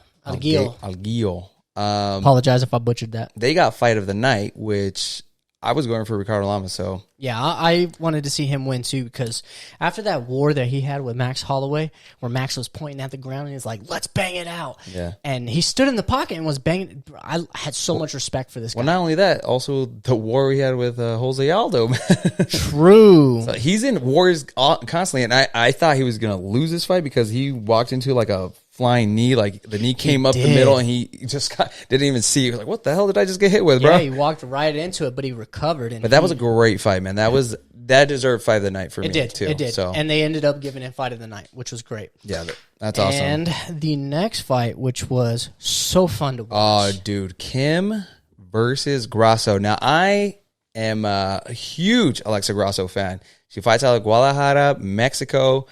Apologize if I butchered that. They got fight of the night, which I was going for Ricardo Lamas, so... Yeah, I wanted to see him win, too, because after that war that he had with Max Holloway, where Max was pointing at the ground and he's like, let's bang it out. Yeah. And he stood in the pocket and was banging. I had so much respect for this guy. Well, not only that, also the war he had with Jose Aldo. True. So he's in wars constantly, and I thought he was going to lose this fight because he walked into like a flying knee. Like the knee came up the middle, and he just didn't even see. He was like, "What the hell did I just get hit with, bro?" Yeah, he walked right into it, but he recovered. But that was a great fight, man. That deserved fight of the night for me too. It did. So. And they ended up giving it fight of the night, which was great. Yeah, that's awesome. And the next fight, which was so fun to Oh, watch. dude, Kim versus Grosso. Now I am a huge Alexa Grosso fan. She fights out of Guadalajara, Mexico.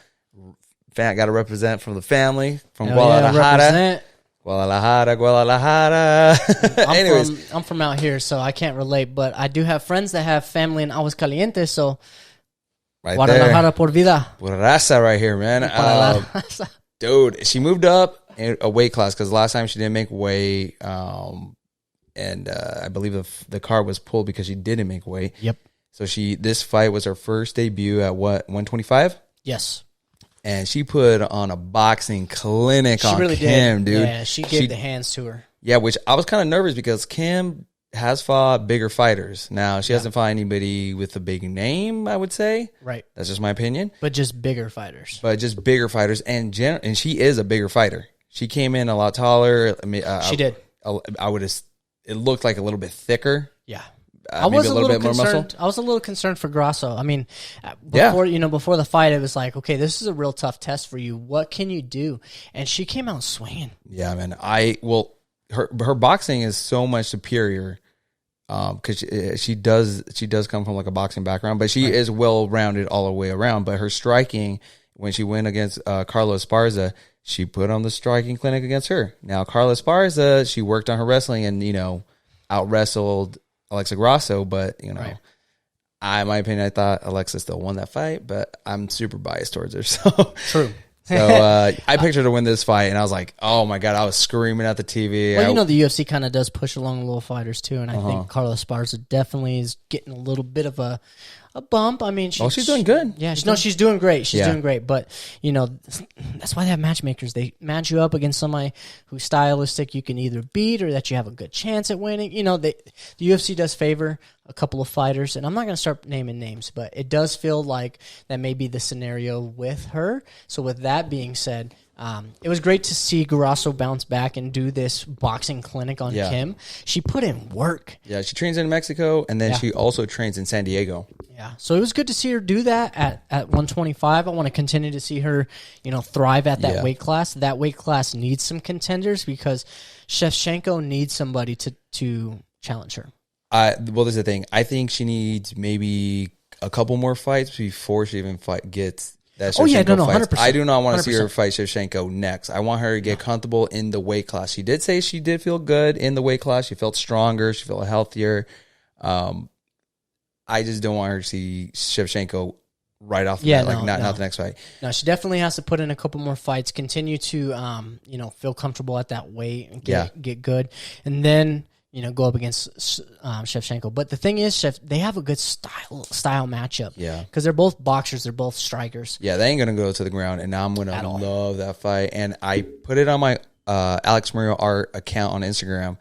Got to represent from the family from Guadalajara. Guadalajara. Anyways, I'm from out here, so I can't relate. But I do have friends that have family in Aguascalientes, so right Guadalajara there. por vida. Pura raza right here, man. Dude, she moved up in a weight class because last time she didn't make weight, and I believe the card was pulled because she didn't make weight. Yep. So this fight was her first debut at what, 125? Yes. And she put on a boxing clinic on Kim, dude. Yeah, she gave the hands to her. Yeah, which I was kind of nervous because Kim has fought bigger fighters. Now, she hasn't fought anybody with a big name, I would say. Right. That's just my opinion. But just bigger fighters. And she is a bigger fighter. She came in a lot taller. I mean, she did. It looked like a little bit thicker. Yeah. I was a little bit concerned. more muscle. I was a little concerned for Grosso. I mean, before the fight, it was like, okay, this is a real tough test for you. What can you do? And she came out swinging. Yeah, man. Her boxing is so much superior because she does come from like a boxing background, but she is well rounded all the way around. But her striking, when she went against Carlos Esparza, she put on the striking clinic against her. Now, Carlos Esparza, she worked on her wrestling and out wrestled Alexa Grosso, but in my opinion, I thought Alexa still won that fight, but I'm super biased towards her. So true. So I picked her to win this fight, and I was like, "Oh my god!" I was screaming at the TV. Well, the UFC kind of does push along little fighters too, and I think Carlos Esparza definitely is getting a little bit of a bump. I mean, she's doing good. Yeah, she's doing great. She's doing great. But that's why they have matchmakers. They match you up against somebody who's stylistic you can either beat or that you have a good chance at winning. The UFC does favor a couple of fighters, and I'm not going to start naming names, but it does feel like that may be the scenario with her. So with that being said, it was great to see Grosso bounce back and do this boxing clinic on Kim. She put in work. Yeah, she trains in Mexico, and then she also trains in San Diego. Yeah, so it was good to see her do that at 125. I want to continue to see her, thrive at that weight class. That weight class needs some contenders because Shevchenko needs somebody to challenge her. Well, this is the thing. I think she needs maybe a couple more fights before she even gets that Shevchenko fights. 100%. I do not want to see her fight Shevchenko next. I want her to get comfortable in the weight class. She did say she did feel good in the weight class. She felt stronger. She felt healthier. I just don't want her to see Shevchenko right off the bat, not the next fight. No, she definitely has to put in a couple more fights, continue to feel comfortable at that weight and get good, and then go up against Shevchenko. But the thing is, they have a good style matchup. Yeah, because they're both boxers, they're both strikers. Yeah, they ain't gonna go to the ground, and I'm gonna love that fight. And I put it on my Alex Murillo art account on Instagram.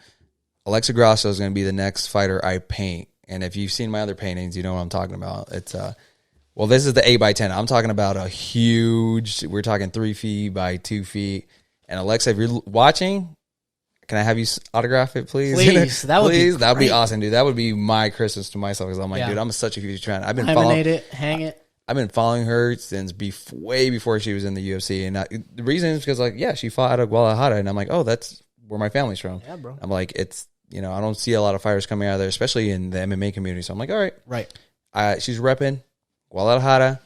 Alexa Grosso is gonna be the next fighter I paint. And if you've seen my other paintings, you know what I'm talking about. It's this is the 8x10. I'm talking about a huge. We're talking 3 feet by 2 feet. And Alexa, if you're watching, can I have you autograph it, please? Please, that would be awesome, dude. That would be my Christmas to myself because I'm like, dude, I'm such a huge fan. I've been hang it. I've been following her since way before she was in the UFC, and the reason is because she fought out of Guadalajara, and I'm like, oh, that's where my family's from. Yeah, bro. I'm like, it's. I don't see a lot of fighters coming out of there, especially in the MMA community. So I'm like, all right. Right. She's repping Guadalajara.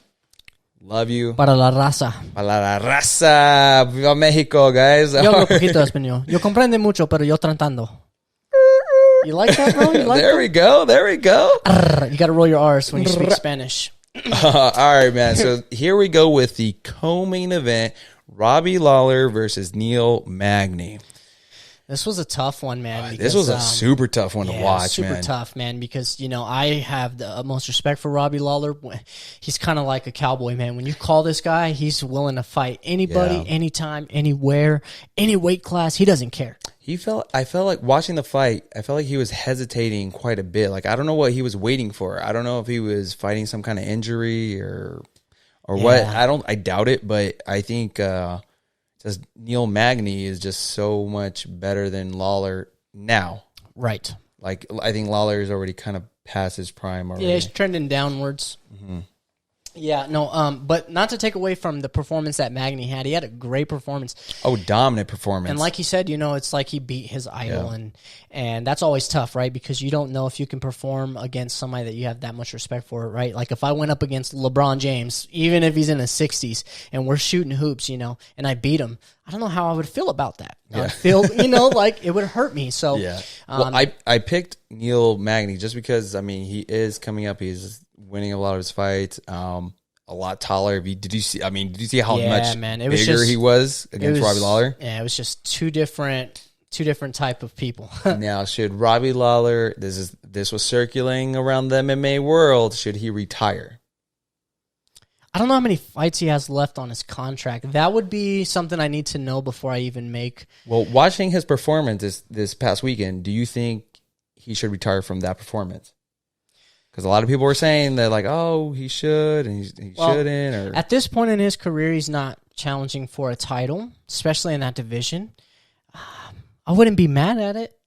Love you. Para la raza. Para la raza. Viva Mexico, guys. Yo hablo poquito español. Yo comprende mucho, pero yo tratando. You like that, bro? There we go. You got to roll your R's when you speak Spanish. All right, man. So here we go with the co-main event. Robbie Lawler versus Neil Magny. This was a tough one, man. This was a super tough one to watch, man. Super tough, man, because, I have the utmost respect for Robbie Lawler. He's kind of like a cowboy, man. When you call this guy, he's willing to fight anybody, anytime, anywhere, any weight class. He doesn't care. I felt like watching the fight, I felt like he was hesitating quite a bit. Like, I don't know what he was waiting for. I don't know if he was fighting some kind of injury or what. I doubt it, but I think... says Neil Magny is just so much better than Lawler now. Right. Like, I think Lawler is already kind of past his prime already. Yeah, he's trending downwards. Mm-hmm. Yeah, no, but not to take away from the performance that Magny had. He had a great performance. Oh, dominant performance. And like he said, it's like he beat his idol, and that's always tough, right? Because you don't know if you can perform against somebody that you have that much respect for, right? Like if I went up against LeBron James, even if he's in his 60s, and we're shooting hoops, and I beat him, I don't know how I would feel about that. Yeah. I'd feel, like it would hurt me. So, yeah. Well, I picked Neil Magny just because, he is coming up. He's winning a lot of his fights. A lot taller. Did you see how much bigger he was against Robbie Lawler? Yeah, it was just two different type of people. Now, should Robbie Lawler, this was circulating around the MMA world, should he retire? I don't know how many fights he has left on his contract. That would be something I need to know before I even make. Well, watching his performance this past weekend, do you think he should retire from that performance? Because a lot of people were saying that, like, oh, he should and he shouldn't. Or at this point in his career, he's not challenging for a title, especially in that division. I wouldn't be mad at it.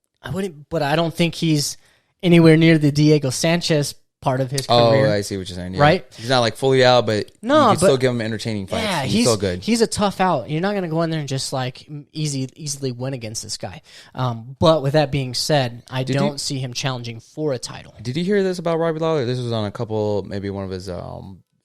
But I don't think he's anywhere near the Diego Sanchez part of his career. Oh, I see what you're saying. Yeah. Right? He's not like fully out, but you can still give him entertaining fights. Yeah, he's still good. He's a tough out. You're not going to go in there and just like easily win against this guy. But with that being said, I don't see him challenging for a title. Did you hear this about Robbie Lawler? This was on maybe one of his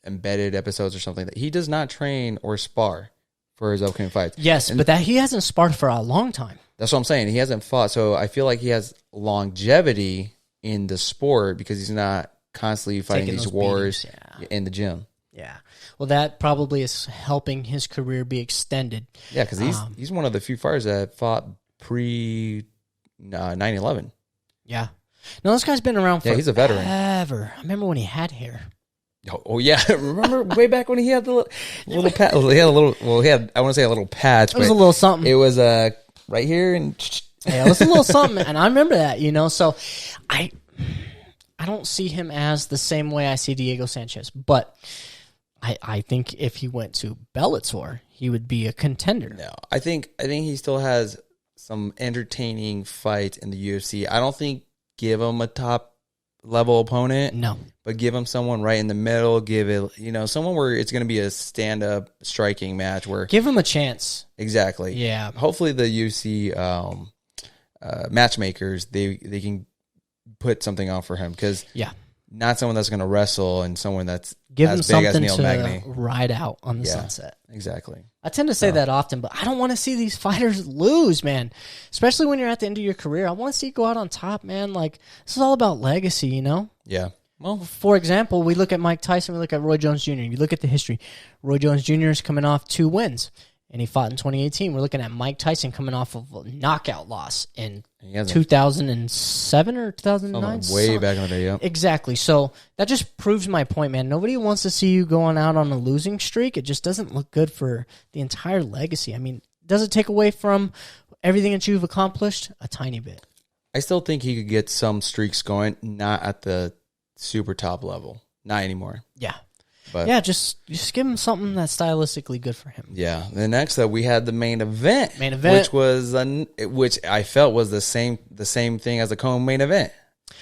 embedded episodes or something. That he does not train or spar for his upcoming fights. Yes, but he hasn't sparred for a long time. That's what I'm saying. He hasn't fought, so I feel like he has longevity in the sport because he's not constantly fighting these wars in the gym. Yeah. Well, that probably is helping his career be extended. Yeah, because he's one of the few fighters that fought pre 9/11. Yeah. No, this guy's been around for he's a veteran. Forever. I remember when he had hair. Oh yeah, remember way back when he had the little patch? He had a little. Well, I want to say a little patch. It was a little something. It was right here and. Yeah, it was a little something, and I remember that. So I don't see him as the same way I see Diego Sanchez, but I think if he went to Bellator, he would be a contender. No, I think he still has some entertaining fights in the UFC. I don't think give him a top level opponent. No, but give him someone right in the middle. Give it, someone where it's going to be a stand up striking match. Where give him a chance. Exactly. Yeah. Hopefully the UFC matchmakers they can put something on for him because not someone that's going to wrestle and someone that's give him as big as something Neil to Magny. Ride out on the sunset. Exactly. I tend to say that often, but I don't want to see these fighters lose, man. Especially when you're at the end of your career. I want to see you go out on top, man. Like, this is all about legacy, Yeah. Well, for example, we look at Mike Tyson, we look at Roy Jones Jr. You look at the history. Roy Jones Jr. is coming off 2 wins. And he fought in 2018. We're looking at Mike Tyson coming off of a knockout loss in 2007 or 2009. Way back in the day, yeah. Exactly. So that just proves my point, man. Nobody wants to see you going out on a losing streak. It just doesn't look good for the entire legacy. Does it take away from everything that you've accomplished? A tiny bit. I still think he could get some streaks going, not at the super top level. Not anymore. Yeah. But just give him something that's stylistically good for him. Yeah. The next up, we had the main event, which was which I felt was the same thing as the co-main event.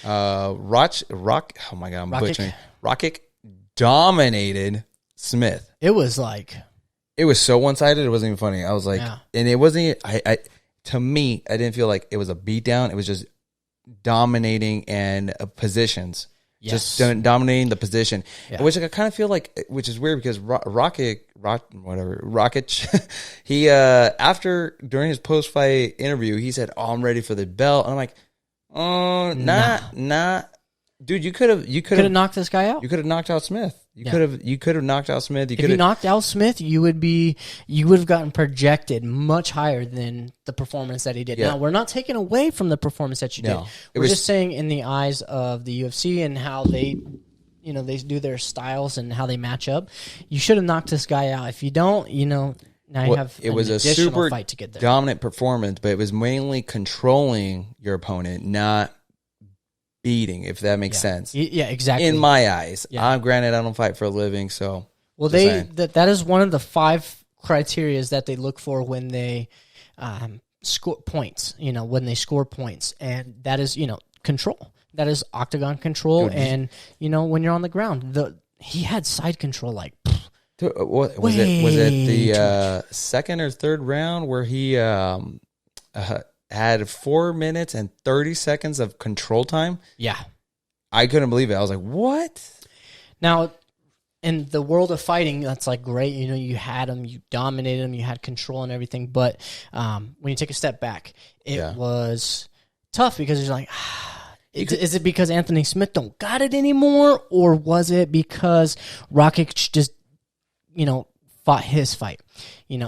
Oh my god, I'm butchering. Rakic dominated Smith. It was so one-sided. It wasn't even funny. I was like, and it wasn't. To me, I didn't feel like it was a beatdown. It was just dominating and positions. Yes. Just dominating the position, which I kind of feel like, which is weird because Rakic, he during his post-fight interview, he said, "Oh, I'm ready for the belt," and I'm like, "Oh, not, dude. You could have knocked this guy out. You could have knocked out Smith. You could have knocked out Smith. If you knocked out Smith, you would have gotten projected much higher than the performance that he did. Yeah. Now, we're not taking away from the performance that you did. We're just saying in the eyes of the UFC and how they do their styles and how they match up, you should have knocked this guy out. If you don't, now you have it was a super fight to get there. Dominant performance, but it was mainly controlling your opponent, not beating, if that makes sense. Yeah, exactly. In my eyes. Granted, I don't fight for a living, so. Well, that is one of the 5 criteria that they look for when they score points, when they score points. And that is, control. That is octagon control. Dude, and, when you're on the ground, he had side control like... Dude, what, was it the second or third round where he had 4 minutes and 30 seconds of control time? Yeah. I couldn't believe it. I was like, what? Now, in the world of fighting, that's like great. You had him, you dominated him, you had control and everything. But when you take a step back, it was tough because you're like, is it because Anthony Smith don't got it anymore? Or was it because Rakic just, fought his fight?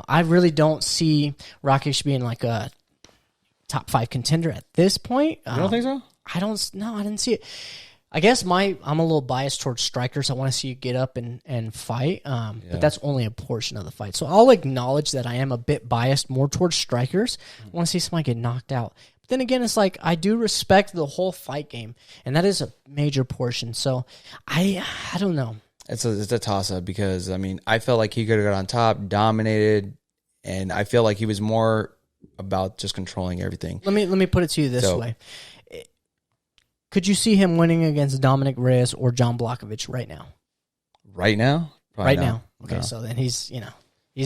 I really don't see Rakic being like a top 5 contender at this point. You don't think so? I didn't see it. I guess I'm a little biased towards strikers. I want to see you get up and fight, but that's only a portion of the fight. So I'll acknowledge that I am a bit biased more towards strikers. I want to see somebody get knocked out. But then again, it's like I do respect the whole fight game, and that is a major portion. So I don't know. It's a toss-up because, I felt like he could have got on top, dominated, and I feel like he was more about just controlling everything. Let me put it to you this way. Could you see him winning against Dominic Reyes or John Blachowicz right now? Right now? Probably right now. Okay, no. So then he's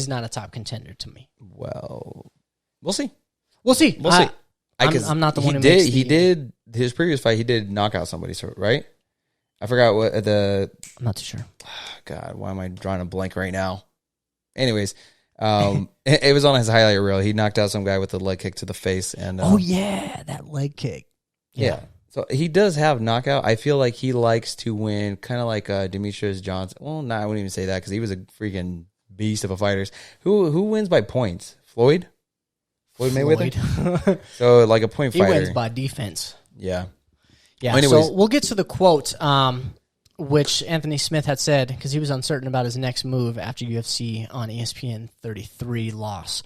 not a top contender to me. Well, we'll see. We'll see. I'm not the one who makes He did, his previous fight, he did knock out somebody, right? I forgot what I'm not too sure. God, why am I drawing a blank right now? Anyways, it was on his highlight reel. He knocked out some guy with a leg kick to the face. And that leg kick. Yeah. So he does have knockout. I feel like he likes to win, kind of like Demetrius Johnson. Well, no, I wouldn't even say that because he was a freaking beast of a fighter. Who wins by points? Floyd Mayweather? So like a point fighter. He wins by defense. Yeah. Yeah, anyways. So we'll get to the quote, which Anthony Smith had said, because he was uncertain about his next move after UFC on ESPN 33 loss.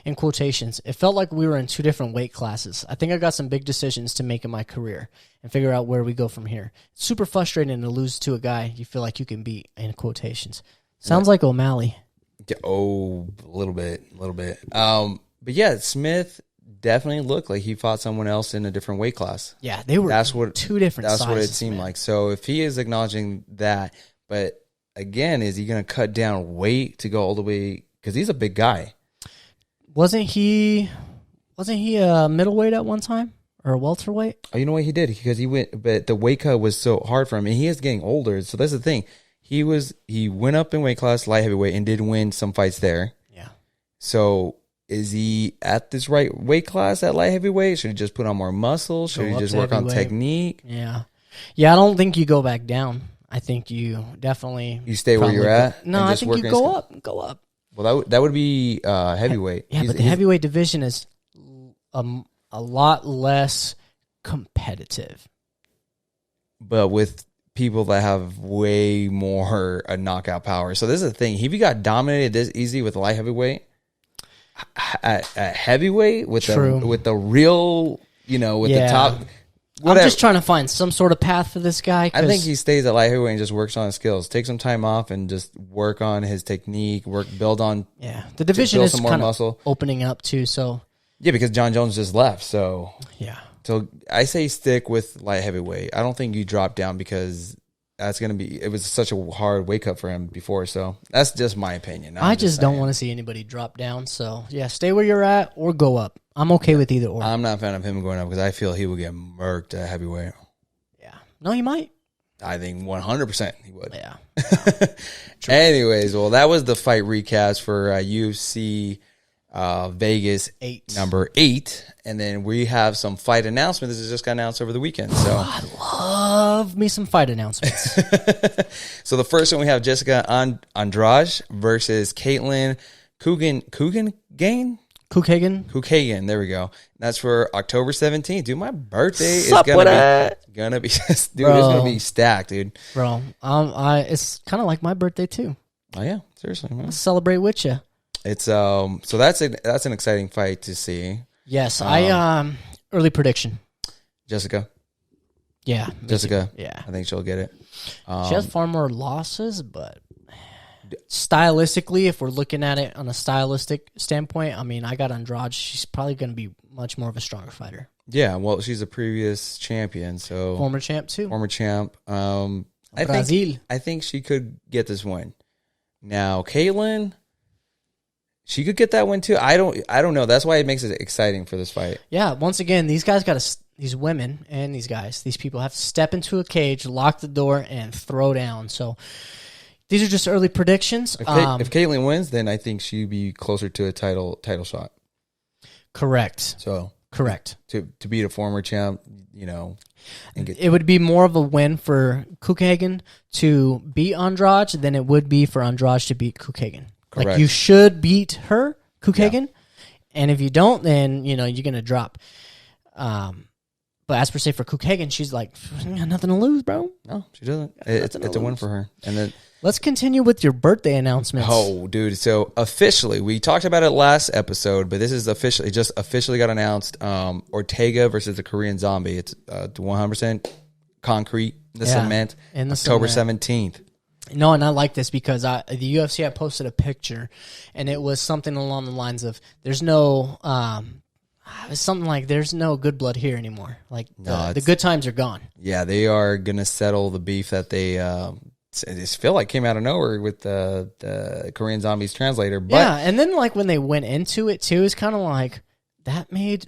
In quotations, it felt like we were in 2 different weight classes. I think I got some big decisions to make in my career and figure out where we go from here. It's super frustrating to lose to a guy you feel like you can beat, in quotations. Sounds like O'Malley. Oh, a little bit. But yeah, Smith definitely looked like he fought someone else in a different weight class. Yeah, they were 2 different sizes. That's what it seemed like. So if he is acknowledging that, but again, is he going to cut down weight to go all the way? Because he's a big guy. Wasn't he a middleweight at one time or a welterweight? Oh, you know what he did? Because he went, but the weight cut was so hard for him, and he is getting older. So that's the thing. He went up in weight class, light heavyweight, and did win some fights there. Yeah. So is he at this right weight class at light heavyweight? Should he just put on more muscle? Should he just work on technique? Yeah. I don't think you go back down. I think you definitely stay where you're at. No, I think you go up. Well, that would be heavyweight. Yeah, but the heavyweight division is a lot less competitive. But with people that have way more knockout power. So this is the thing. If you got dominated this easy with light heavyweight, at heavyweight with the real, the top. Whatever. I'm just trying to find some sort of path for this guy. I think he stays at light heavyweight and just works on his skills. Take some time off and just work on his technique. Build on. Yeah, the division is kind of opening up too. So yeah, because John Jones just left. So yeah. So I say stick with light heavyweight. I don't think you drop down because that's going to be. It was such a hard wake up for him before. So that's just my opinion. I just don't want to see anybody drop down. So yeah, stay where you're at or go up. I'm okay with either or. I'm not a fan of him going up because I feel he would get murked at heavyweight. Yeah. No, he might. I think 100% he would. Yeah. Anyways, well, that was the fight recaps for UFC Vegas 8. Number 8. And then we have some fight announcements. This just got announced over the weekend. So I love me some fight announcements. So the first one we have Jessica Andrade versus Katlyn Chookagian, there we go. That's for October 17th. Dude, my birthday is gonna be it's gonna be stacked, dude. Bro, it's kind of like my birthday too. Oh yeah, seriously, man. Let's celebrate with you. It's so that's an exciting fight to see. Yes, I early prediction. Jessica. Yeah, Jessica. Yeah, I think she'll get it. She has far more losses, but stylistically, if we're looking at it on a stylistic standpoint, I mean, I got Andrade. She's probably going to be much more of a stronger fighter. Yeah, well, she's a previous champion, so former champ too. Former champ. Brazil. I think she could get this win. Now, Katlyn, she could get that win too. I don't know. That's why it makes it exciting for this fight. Yeah. Once again, these guys got to. These women and these people have to step into a cage, lock the door, and throw down. So these are just early predictions. If Katlyn wins, then I think she'd be closer to a title shot. Correct. So correct. To beat a former champ, it would be more of a win for Chookagian to beat Andrade than it would be for Andrade to beat Chookagian. Correct. Like you should beat her, Chookagian, and if you don't, then you're gonna drop. But as per se for Chookagian, she's like, got nothing to lose, bro. No, she doesn't. It's a win for her. And then let's continue with your birthday announcements. Oh, dude! So officially, we talked about it last episode, but this is officially got announced. Ortega versus the Korean Zombie. It's 100% concrete. Cement. In the October 17th. No, and I like this because the UFC had posted a picture, and it was something along the lines of, "There's no." It's something like there's no good blood here anymore. Like the good times are gone. Yeah, they are gonna settle the beef that they just feel like came out of nowhere with the Korean Zombies translator. But yeah, and then like when they went into it too, it's kind of like that made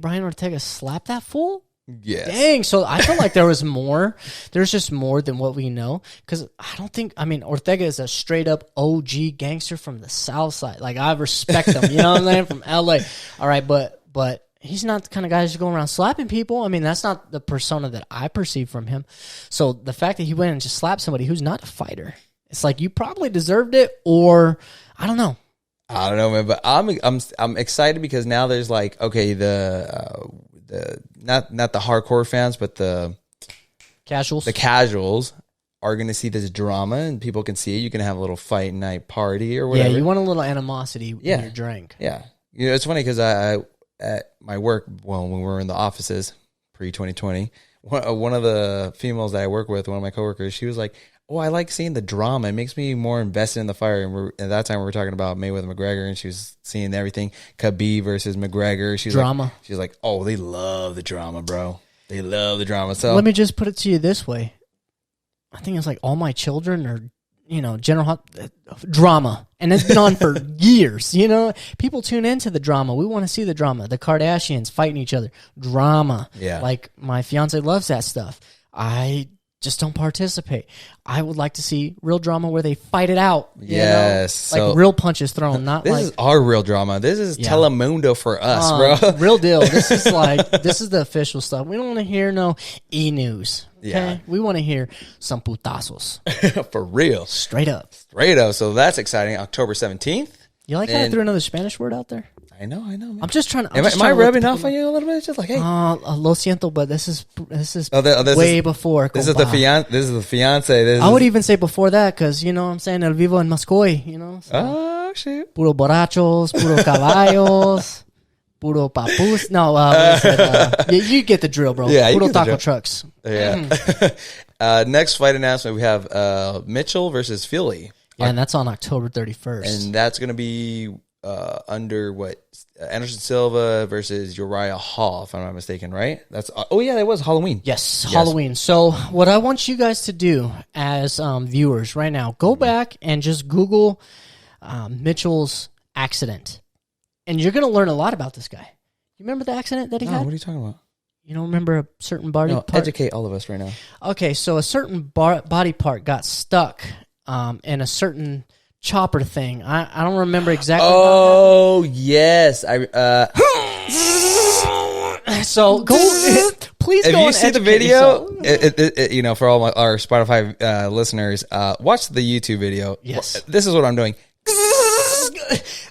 Brian Ortega slap that fool. Yes. Dang. So I feel like there was more. There's just more than what we know. Because Ortega is a straight up OG gangster from the South Side. Like, I respect him. You know what I'm saying? From LA. All right, but he's not the kind of guy who's going around slapping people. I mean, that's not the persona that I perceive from him. So the fact that he went and just slapped somebody who's not a fighter, it's like you probably deserved it, or I don't know. I don't know, man. But I'm excited because now there's like, okay, the not the hardcore fans, but the casuals are going to see this drama, and people can see it. You can have a little fight night party or whatever. Yeah, you want a little animosity in your drink. Yeah, it's funny because I at my work, when we were in the offices pre-2020, one of the females that I work with, one of my coworkers, she was like, "Oh, I like seeing the drama. It makes me more invested in the fight." And at that time, we were talking about Mayweather McGregor, and she was seeing everything. Khabib versus McGregor. She's drama. She's like, "Oh, they love the drama, bro. They love the drama." So let me just put it to you this way: I think it's like All My Children or general drama, and it's been on for years. People tune into the drama. We want to see the drama. The Kardashians fighting each other, drama. Yeah, like my fiance loves that stuff. I just don't participate. I would like to see real drama where they fight it out. Yes. Like real punches thrown, not this like... This is our real drama. This is Telemundo for us, bro. Real deal. This is the official stuff. We don't want to hear no e-news. Okay? Yeah. We want to hear some putazos. For real. Straight up. So that's exciting. October 17th. You like how I threw another Spanish word out there? I know, man. I'm just trying to... Am I rubbing off on you a little bit? It's just like, hey. Lo siento, but this is way before. This is the fiance. I would even say before that, because, I'm saying, el vivo en Mascoy, So. Oh, shit. Puro borrachos, puro caballos, puro papus. No, you get the drill, bro. Yeah, puro taco trucks. Yeah. Next fight announcement, we have Mitchell versus Philly. Yeah, and that's on October 31st. And that's going to be under what? Anderson Silva versus Uriah Hall, if I'm not mistaken, right? That was Halloween. Yes, Halloween. So what I want you guys to do as viewers right now, go back and just Google Mitchell's accident. And you're going to learn a lot about this guy. You remember the accident that he had? What are you talking about? You don't remember a certain body part? Educate all of us right now. Okay, so a certain body part got stuck in a certain chopper thing. I don't remember exactly. Oh, yes. So please go. If you see the video, for all our Spotify listeners, watch the YouTube video. Yes. This is what I'm doing.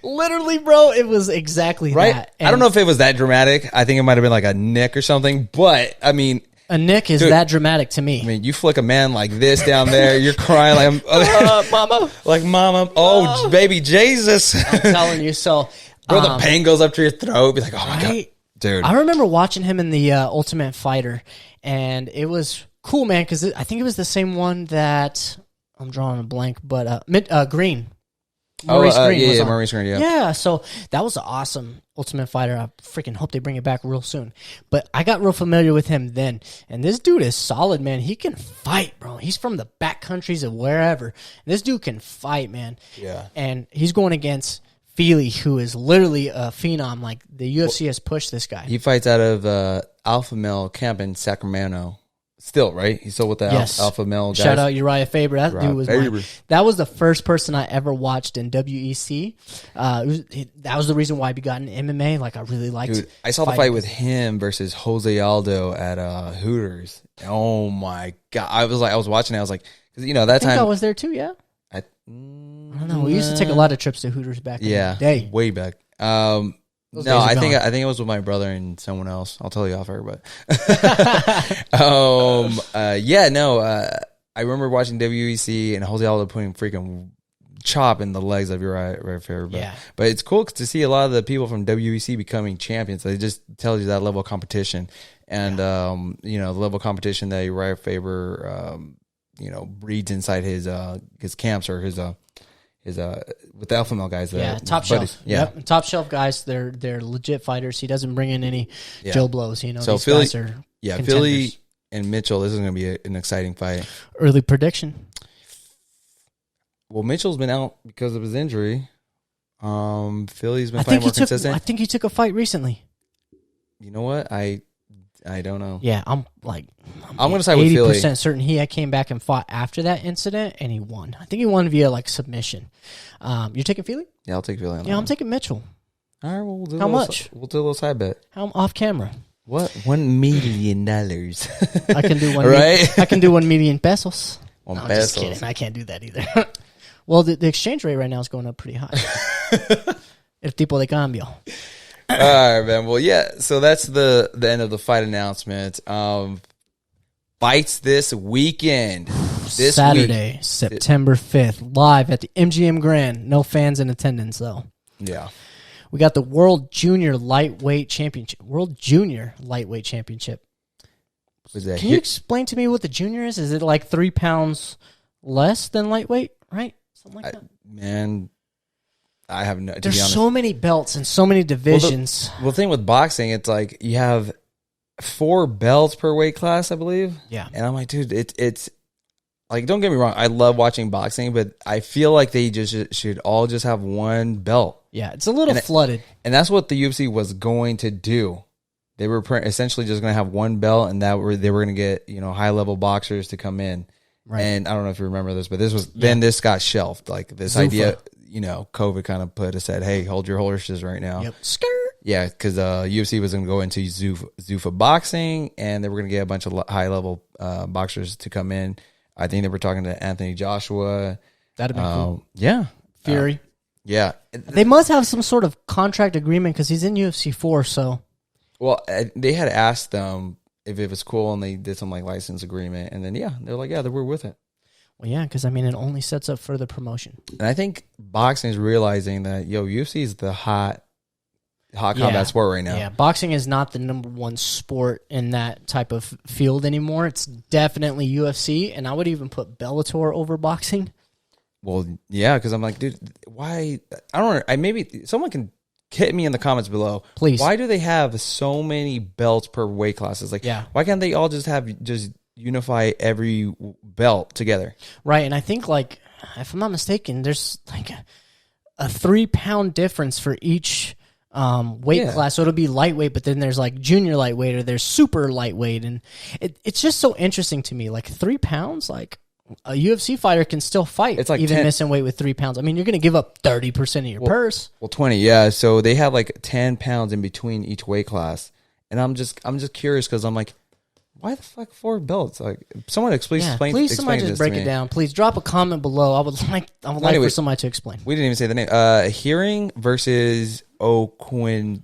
Literally, bro, it was exactly that. And I don't know if it was that dramatic. I think it might have been like a nick or something. But, I mean... A nick is that dramatic to me. I mean, you flick a man like this down there, you're crying like, mama. Like, mama. Oh, baby Jesus. I'm telling you. So, bro, the pain goes up to your throat. Be like, oh, my God. Dude. I remember watching him in the Ultimate Fighter, and it was cool, man, because I think it was the same one that I'm drawing a blank, but Green. Maurice Green. Maurice Green, yeah. Yeah, so that was an awesome Ultimate Fighter. I freaking hope they bring it back real soon. But I got real familiar with him then. And this dude is solid, man. He can fight, bro. He's from the back countries of wherever. This dude can fight, man. Yeah. And he's going against Feely, who is literally a phenom. Like, the UFC has pushed this guy. He fights out of Alpha Male Camp in Sacramento. Still, right? He's still with the Alpha Male guys. Shout out Uriah Faber. That dude was that was the first person I ever watched in WEC. That was the reason why I got in MMA. Like, I really liked. Dude, I saw the fight with him versus Jose Aldo at Hooters. Oh my god! I was watching it. I was like, because that time I was there too. Yeah. I don't know. We used to take a lot of trips to Hooters back in the day. Way back. No, I think it was with my brother and someone else. I'll tell you off air, but I remember watching WEC and Jose Aldo putting freaking chop in the legs of Uriah Faber. But it's cool to see a lot of the people from WEC becoming champions. They just tells you that level of competition and the level of competition that Uriah Faber breeds inside his camps or his with the Alpha Male guys. Top shelf. Yep. Top shelf guys. They're legit fighters. He doesn't bring in any Joe Blows. So these Philly, guys are contenders. Philly and Mitchell. This is going to be an exciting fight. Early prediction. Well, Mitchell's been out because of his injury. Philly's been playing more consistent. I think he took a fight recently. You know what? I don't know. Yeah, I'm going to side with Philly. 80% certain he came back and fought after that incident, and he won. I think he won via submission. You're taking Philly? Yeah, I'll take Philly. I'm taking Mitchell. All right, well, we'll do how much? We'll do a little side bet. How off camera? What? $1 million. I can do one. Right? I can do 1 million pesos. I'm just kidding. I can't do that either. Well, the exchange rate right now is going up pretty high. El tipo de cambio. All right, man. Well, yeah. So that's the end of the fight announcement. Fights this weekend. Saturday, September 5th, live at the MGM Grand. No fans in attendance, though. Yeah. We got the World Junior Lightweight Championship. Can you explain to me what the junior is? Is it like 3 pounds less than lightweight, right? Something like that. Man, I have no. There's so many belts and so many divisions. Well, the thing with boxing, it's like you have 4 belts per weight class, I believe. Yeah. And I'm like, dude, it's like, don't get me wrong, I love watching boxing, but I feel like they just should all just have 1 belt. Yeah, it's a little flooded. And that's what the UFC was going to do. They were essentially just going to have 1 belt, and they were going to get high level boxers to come in. Right. And I don't know if you remember this, but then this got shelved. Like this idea, COVID kind of said, hey, hold your horses right now. Yep. Skirt. Yeah, because UFC was going to go into Zuffa boxing, and they were going to get a bunch of high level boxers to come in. I think they were talking to Anthony Joshua. That'd be cool. Yeah. Fury. Yeah. They must have some sort of contract agreement because he's in UFC 4, so. Well, they had asked them if it was cool, and they did some license agreement, and then they're like, they were with it. Well, yeah, because it only sets up for the promotion. And I think boxing is realizing that UFC is the hot combat sport right now. Yeah, boxing is not the number 1 sport in that type of field anymore. It's definitely UFC, and I would even put Bellator over boxing. Well, yeah, because I'm like, dude, why? I don't know. Maybe someone can hit me in the comments below. Please. Why do they have so many belts per weight classes? Why can't they all just unify every belt together? Right, and I think if I'm not mistaken, there's a 3 pound difference for each weight class. So it'll be lightweight, but then there's junior lightweight or there's super lightweight, and it's just so interesting to me. 3 pounds, a UFC fighter can still fight, it's even missing weight with 3 pounds. I mean, you're going to give up 30% of your purse. Well, 20, yeah. So they have 10 pounds in between each weight class, and I'm just curious because I'm like, why the fuck 4 belts? Someone explain. Please, somebody just break it down. Please drop a comment below. I would like for somebody to explain. We didn't even say the name. Hearing versus Oquendo.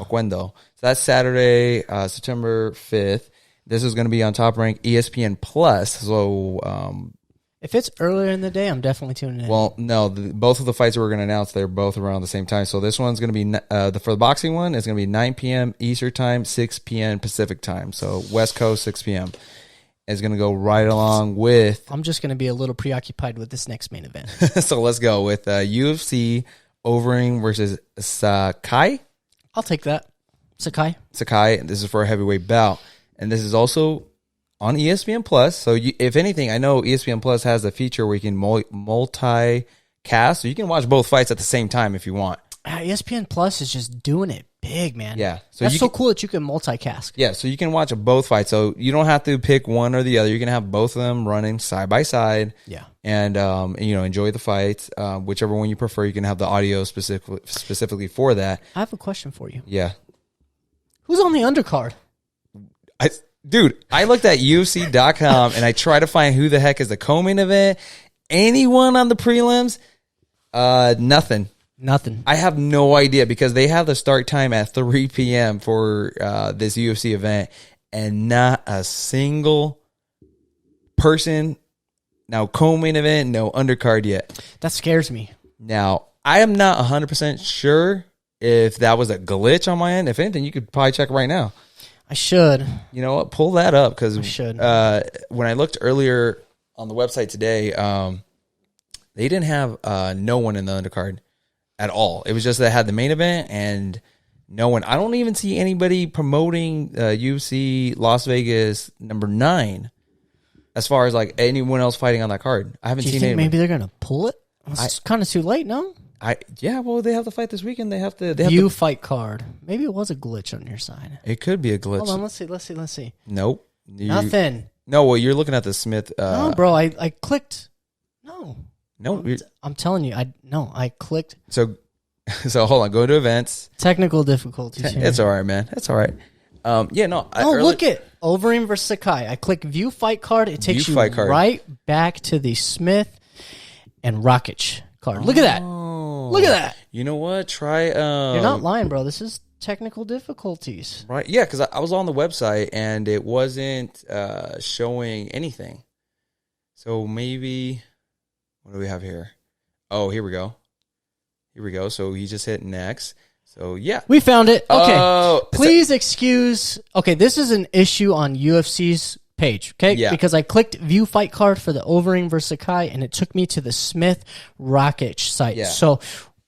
So that's Saturday, September 5th. This is going to be on Top Rank ESPN Plus. So, if it's earlier in the day, I'm definitely tuning in. Well, no, both of the fights that we're going to announce, they're both around the same time. So this one's going to be for the boxing one, it's going to be 9 p.m. Eastern time, 6 p.m. Pacific time. So West Coast, 6 p.m. is going to go right along with... I'm just going to be a little preoccupied with this next main event. So let's go with UFC Overeem versus Sakai. I'll take that. Sakai. This is for a heavyweight bout. And this is also on ESPN Plus. So if anything, I know ESPN Plus has a feature where you can multi-cast. So you can watch both fights at the same time if you want. ESPN Plus is just doing it big, man. Yeah. So that's so cool that you can multicast. Yeah, so you can watch both fights. So you don't have to pick one or the other. You can have both of them running side by side. Yeah. And enjoy the fights. Whichever one you prefer, you can have the audio specifically for that. I have a question for you. Yeah. Who's on the undercard? Dude, I looked at UFC.com and I tried to find who the heck is the co-main event. Anyone on the prelims? Nothing. I have no idea because they have the start time at 3 p.m. for this UFC event, and not a single person. Now, co-main event, no undercard yet. That scares me. Now, I am not 100% sure if that was a glitch on my end. If anything, you could probably check right now. I should. You know what? Pull that up because when I looked earlier on the website today, they didn't have no one in the undercard at all. It was just that had the main event and no one. I don't even see anybody promoting UFC Las Vegas number 9 as far as like anyone else fighting on that card. I haven't seen anyone. Maybe they're gonna pull it? It's kind of too late, no? Well, they have the fight this weekend. They have to fight card. Maybe it was a glitch on your side. It could be a glitch. Hold on, let's see. Nope. Nothing. No, well, you're looking at the Smith. No, bro, I clicked. No. No, I'm telling you, I clicked. So hold on, go to events. Technical difficulties here. It's all right, man. It's all right. Look at Overeem versus Sakai. I click view fight card. It takes you right back to the Smith and Rakic card. Look at that. Look at that. You know what? Try. You're not lying, bro. This is technical difficulties. Right. Yeah, because I was on the website and it wasn't showing anything. So maybe. What do we have here? Oh, here we go. So he just hit next. So, yeah. We found it. Okay. Please excuse. Okay, this is an issue on UFC's page, okay? Yeah. Because I clicked view fight card for the Overeem versus Sakai, and it took me to the Smith Rakic site. Yeah. So,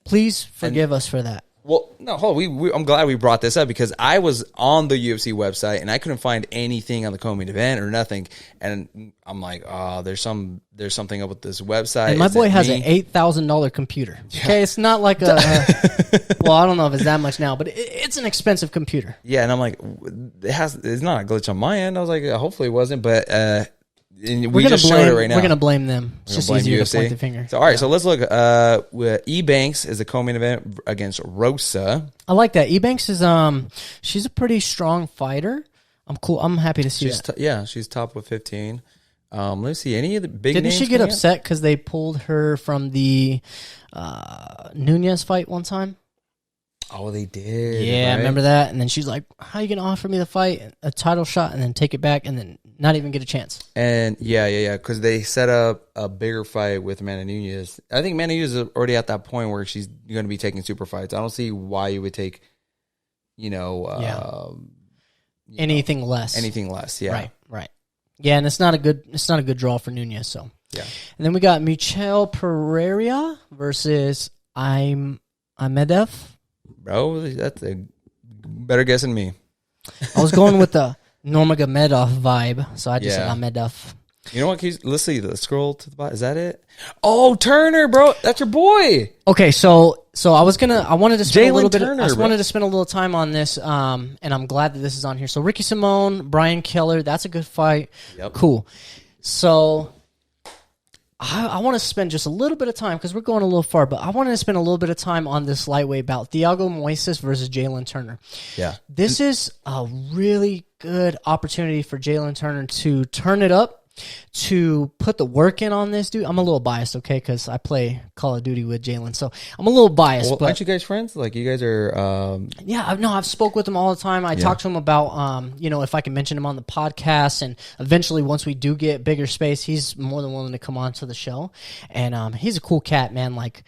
please forgive us for that. Well, no, hold on. I'm glad we brought this up because I was on the UFC website and I couldn't find anything on the co-main event or nothing. And I'm like, there's something up with this website. And my boy has an $8,000 computer. Okay, it's not like a. Well, I don't know if it's that much now, but it's an expensive computer. Yeah, and I'm like, it's not a glitch on my end. I was like, hopefully it wasn't, but. We just showed it right now. We're going to blame them. It's just easier UFC. To point the finger. So, all right, so let's look. E-Banks is the co-main event against Rosa. I like that. E-Banks is she's a pretty strong fighter. I'm cool. I'm happy to see that. She's top of 15. Let's see. Any of the big names? Didn't she get upset because they pulled her from the Nunez fight one time? Oh, they did. Yeah, right? I remember that. And then she's like, how are you going to offer me the fight, a title shot, and then take it back and then not even get a chance? And yeah, because they set up a bigger fight with Amanda Nunez. I think Amanda Nunez is already at that point where she's going to be taking super fights. I don't see why you would take, anything less. Anything less, yeah. Right. Yeah, and it's not a good draw for Nunez, so. Yeah. And then we got Michel Pereira versus Ahmedov. Bro, that's a better guess than me. I was going with the Nurmagomedov vibe, so I just said Ahmedov. You know what? Let's see. Let's scroll to the bottom. Is that it? Oh, Turner, bro. That's your boy. Okay, so I wanted to spend wanted to spend a little time on this, and I'm glad that this is on here. So Ricky Simone, Brian Keller, that's a good fight. Yep. Cool. So I want to spend just a little bit of time, because we're going a little far, but I wanted to spend a little bit of time on this lightweight bout, Thiago Moises versus Jalen Turner. Yeah. This is a really good opportunity for Jalen Turner to turn it up, to put the work in on this dude. I'm a little biased, okay, because I play Call of Duty with Jalen, so I'm a little biased. Well, but aren't you guys friends? Like, you guys are... I've spoke with him all the time. I talk to him about, if I can mention him on the podcast, and eventually, once we do get bigger space, he's more than willing to come on to the show. And he's a cool cat, man. Like,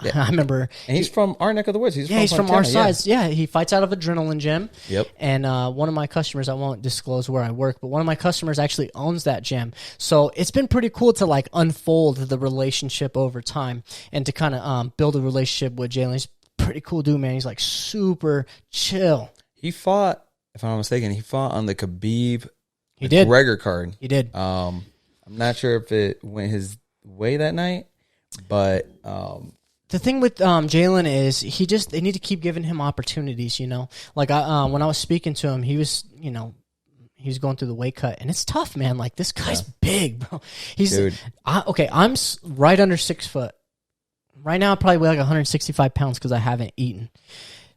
I remember. And he's from our neck of the woods. He's from our sides. Yeah, he fights out of Adrenaline Gym. Yep. And one of my customers, I won't disclose where I work, but one of my customers actually owns that gym. So it's been pretty cool to like unfold the relationship over time and to kind of build a relationship with Jalen. He's a pretty cool dude, man. He's like super chill. He fought, if I'm not mistaken, on the Khabib McGregor card. He did. I'm not sure if it went his way that night, but the thing with Jalen is they need to keep giving him opportunities, you know. Like when I was speaking to him, he was going through the weight cut, and it's tough, man. Like this guy's big, bro. I'm right under 6 foot. Right now I probably weigh like 165 pounds because I haven't eaten.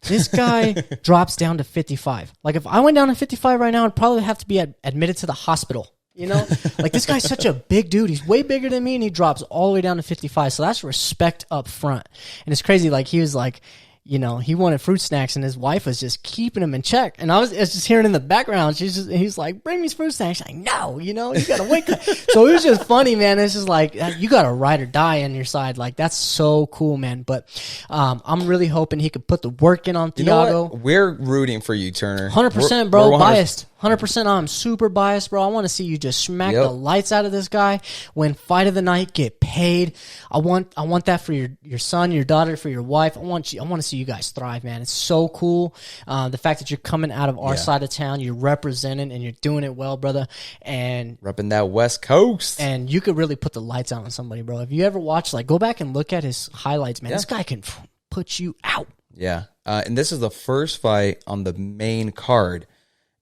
This guy drops down to 55. Like if I went down to 55 right now, I'd probably have to be admitted to the hospital. You know, like this guy's such a big dude. He's way bigger than me, and he drops all the way down to 55. So that's respect up front. And it's crazy. Like he was like, you know, he wanted fruit snacks, and his wife was just keeping him in check. And I was just hearing in the background, he's like, bring me fruit snacks. She's like, no, you know, you got to wake up. So it was just funny, man. It's just like, you got a ride or die on your side. Like, that's so cool, man. But I'm really hoping he could put the work in on Thiago. You know what? We're rooting for you, Turner. 100%, bro. We're biased. 100%. I'm super biased, bro. I want to see you just smack the lights out of this guy. Win fight of the night, get paid. I want that for your son, your daughter, for your wife. I want to see you guys thrive, man. It's so cool. The fact that you're coming out of our side of town, you're representing, and you're doing it well, brother. And repping that West Coast. And you could really put the lights out on somebody, bro. If you ever watch, like, go back and look at his highlights, man. This guy can put you out. Yeah. And this is the first fight on the main card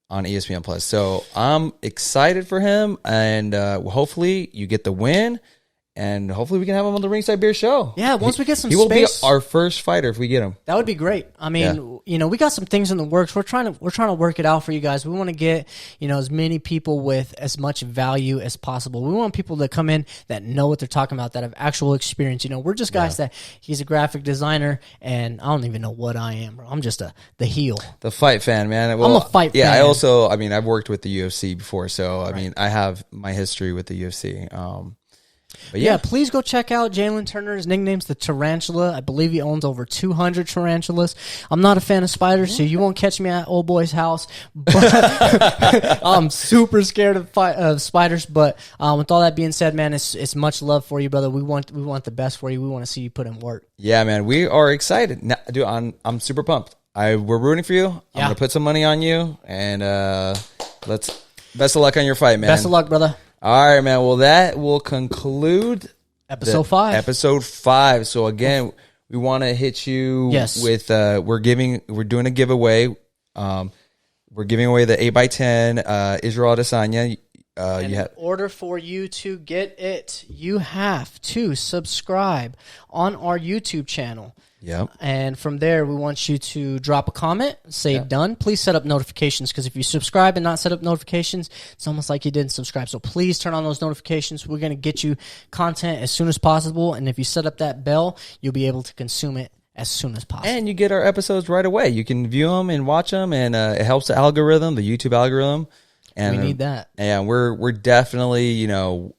on ESPN Plus. So I'm excited for him, and hopefully you get the win, and hopefully we can have him on the Ringside Beer Show. Yeah, once we get some space. He will be our first fighter if we get him. That would be great. I mean, you know, we got some things in the works. We're trying to work it out for you guys. We want to get, you know, as many people with as much value as possible. We want people to come in that know what they're talking about, that have actual experience. You know, we're just guys that he's a graphic designer, and I don't even know what I am, bro. I'm just the heel. The fight fan, man. Well, I'm a fight fan. Yeah, I mean, I've worked with the UFC before, so I mean, I have my history with the UFC. But yeah, please go check out Jalen Turner. His nickname's the Tarantula. I believe he owns over 200 tarantulas. I'm not a fan of spiders, so you won't catch me at old boy's house. But I'm super scared of spiders. But with all that being said, man, it's much love for you, brother. We want the best for you. We want to see you put in work. Yeah, man, we are excited. Now, dude, I'm super pumped. We're rooting for you. I'm gonna put some money on you, and best of luck on your fight, man. Best of luck, brother. All right, man. Well, that will conclude episode 5. Episode 5. So again, we want to hit you with we're doing a giveaway. We're giving away the 8x10 Israel Adesanya. In order for you to get it, you have to subscribe on our YouTube channel. Yep. And from there, we want you to drop a comment, say done. Please set up notifications, because if you subscribe and not set up notifications, it's almost like you didn't subscribe. So please turn on those notifications. We're going to get you content as soon as possible. And if you set up that bell, you'll be able to consume it as soon as possible. And you get our episodes right away. You can view them and watch them, and it helps the algorithm, the YouTube algorithm. And we need that. And we're definitely, you know,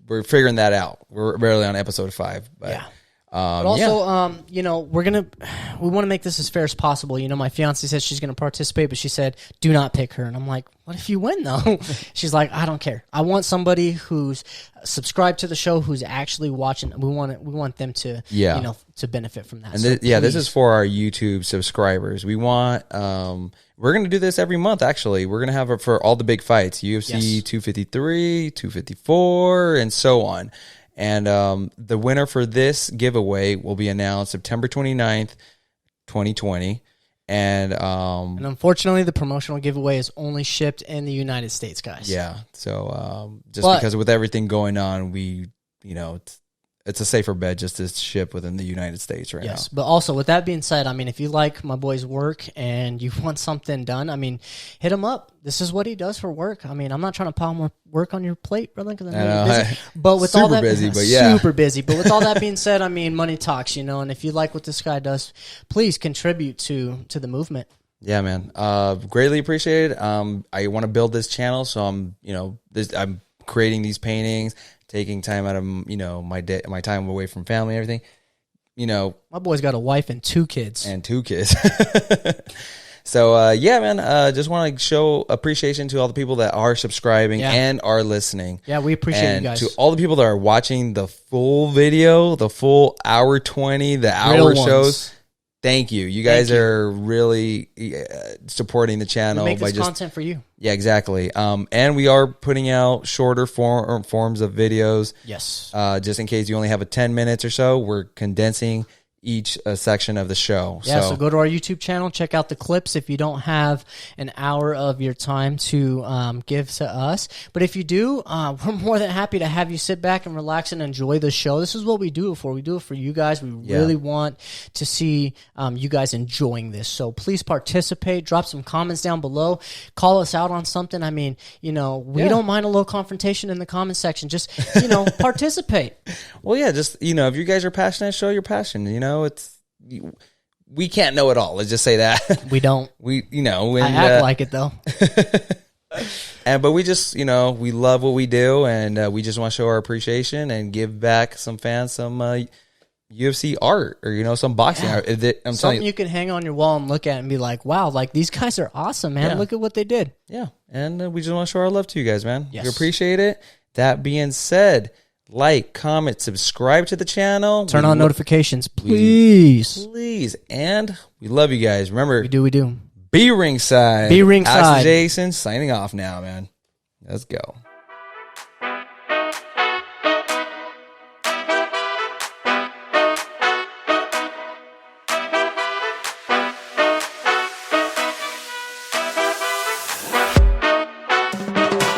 we're figuring that out. We're barely on episode 5. But yeah. But also, you know, we want to make this as fair as possible. You know, my fiance said she's going to participate, but she said, do not pick her. And I'm like, what if you win, though? She's like, I don't care. I want somebody who's subscribed to the show, who's actually watching. We want them to, you know, to benefit from that. And this is for our YouTube subscribers. We want, we're going to do this every month, actually. We're going to have it for all the big fights, UFC 253, 254, and so on. And the winner for this giveaway will be announced September 29th, 2020. And unfortunately, the promotional giveaway is only shipped in the United States, guys. Yeah. So because with everything going on, we, you know, it's a safer bet just to ship within the United States right now. Yes, but also with that being said, I mean, if you like my boy's work and you want something done, I mean, hit him up. This is what he does for work. I mean, I'm not trying to pile more work on your plate, brother, because I know you're busy. But with all that, super busy. But with all that being said, I mean, money talks, you know. And if you like what this guy does, please contribute to the movement. Yeah, man. Greatly appreciated. I want to build this channel, so I'm creating these paintings, taking time out of, you know, my time away from family and everything. you know, my boy's got a wife and 2 kids. So, yeah, man, just want to show appreciation to all the people that are subscribing and are listening. Yeah, we appreciate you guys. And to all the people that are watching the full video, the full hour 20, the hour shows. Thank you. You guys are really supporting the channel. We make this content for you. Yeah, exactly. And we are putting out shorter forms of videos. Yes. Just in case you only have a 10 minutes or so, we're condensing each section of the show. Yeah, so go to our YouTube channel, check out the clips if you don't have an hour of your time to give to us. But if you do, we're more than happy to have you sit back and relax and enjoy the show. This is what we do it for. We do it for you guys. We really want to see you guys enjoying this. So please participate. Drop some comments down below. Call us out on something. I mean, you know, we don't mind a little confrontation in the comment section. Just, you know, participate. Well, yeah, just, you know, if you guys are passionate, show your passion, you know. We can't know it all. Let's just say that we don't. You know, and, I act like it though. But we just, you know, we love what we do, and we just want to show our appreciation and give back some fans some UFC art, or, you know, some boxing art. I'm something you can hang on your wall and look at and be like, wow, like these guys are awesome, man. Look at what they did. Yeah, and we just want to show our love to you guys, man. Yes. We appreciate it. That being said, like, comment, subscribe to the channel. Turn on notifications, please. Please. And we love you guys. Remember, we do. Be ringside. Be ringside. Jason, signing off now, man. Let's go.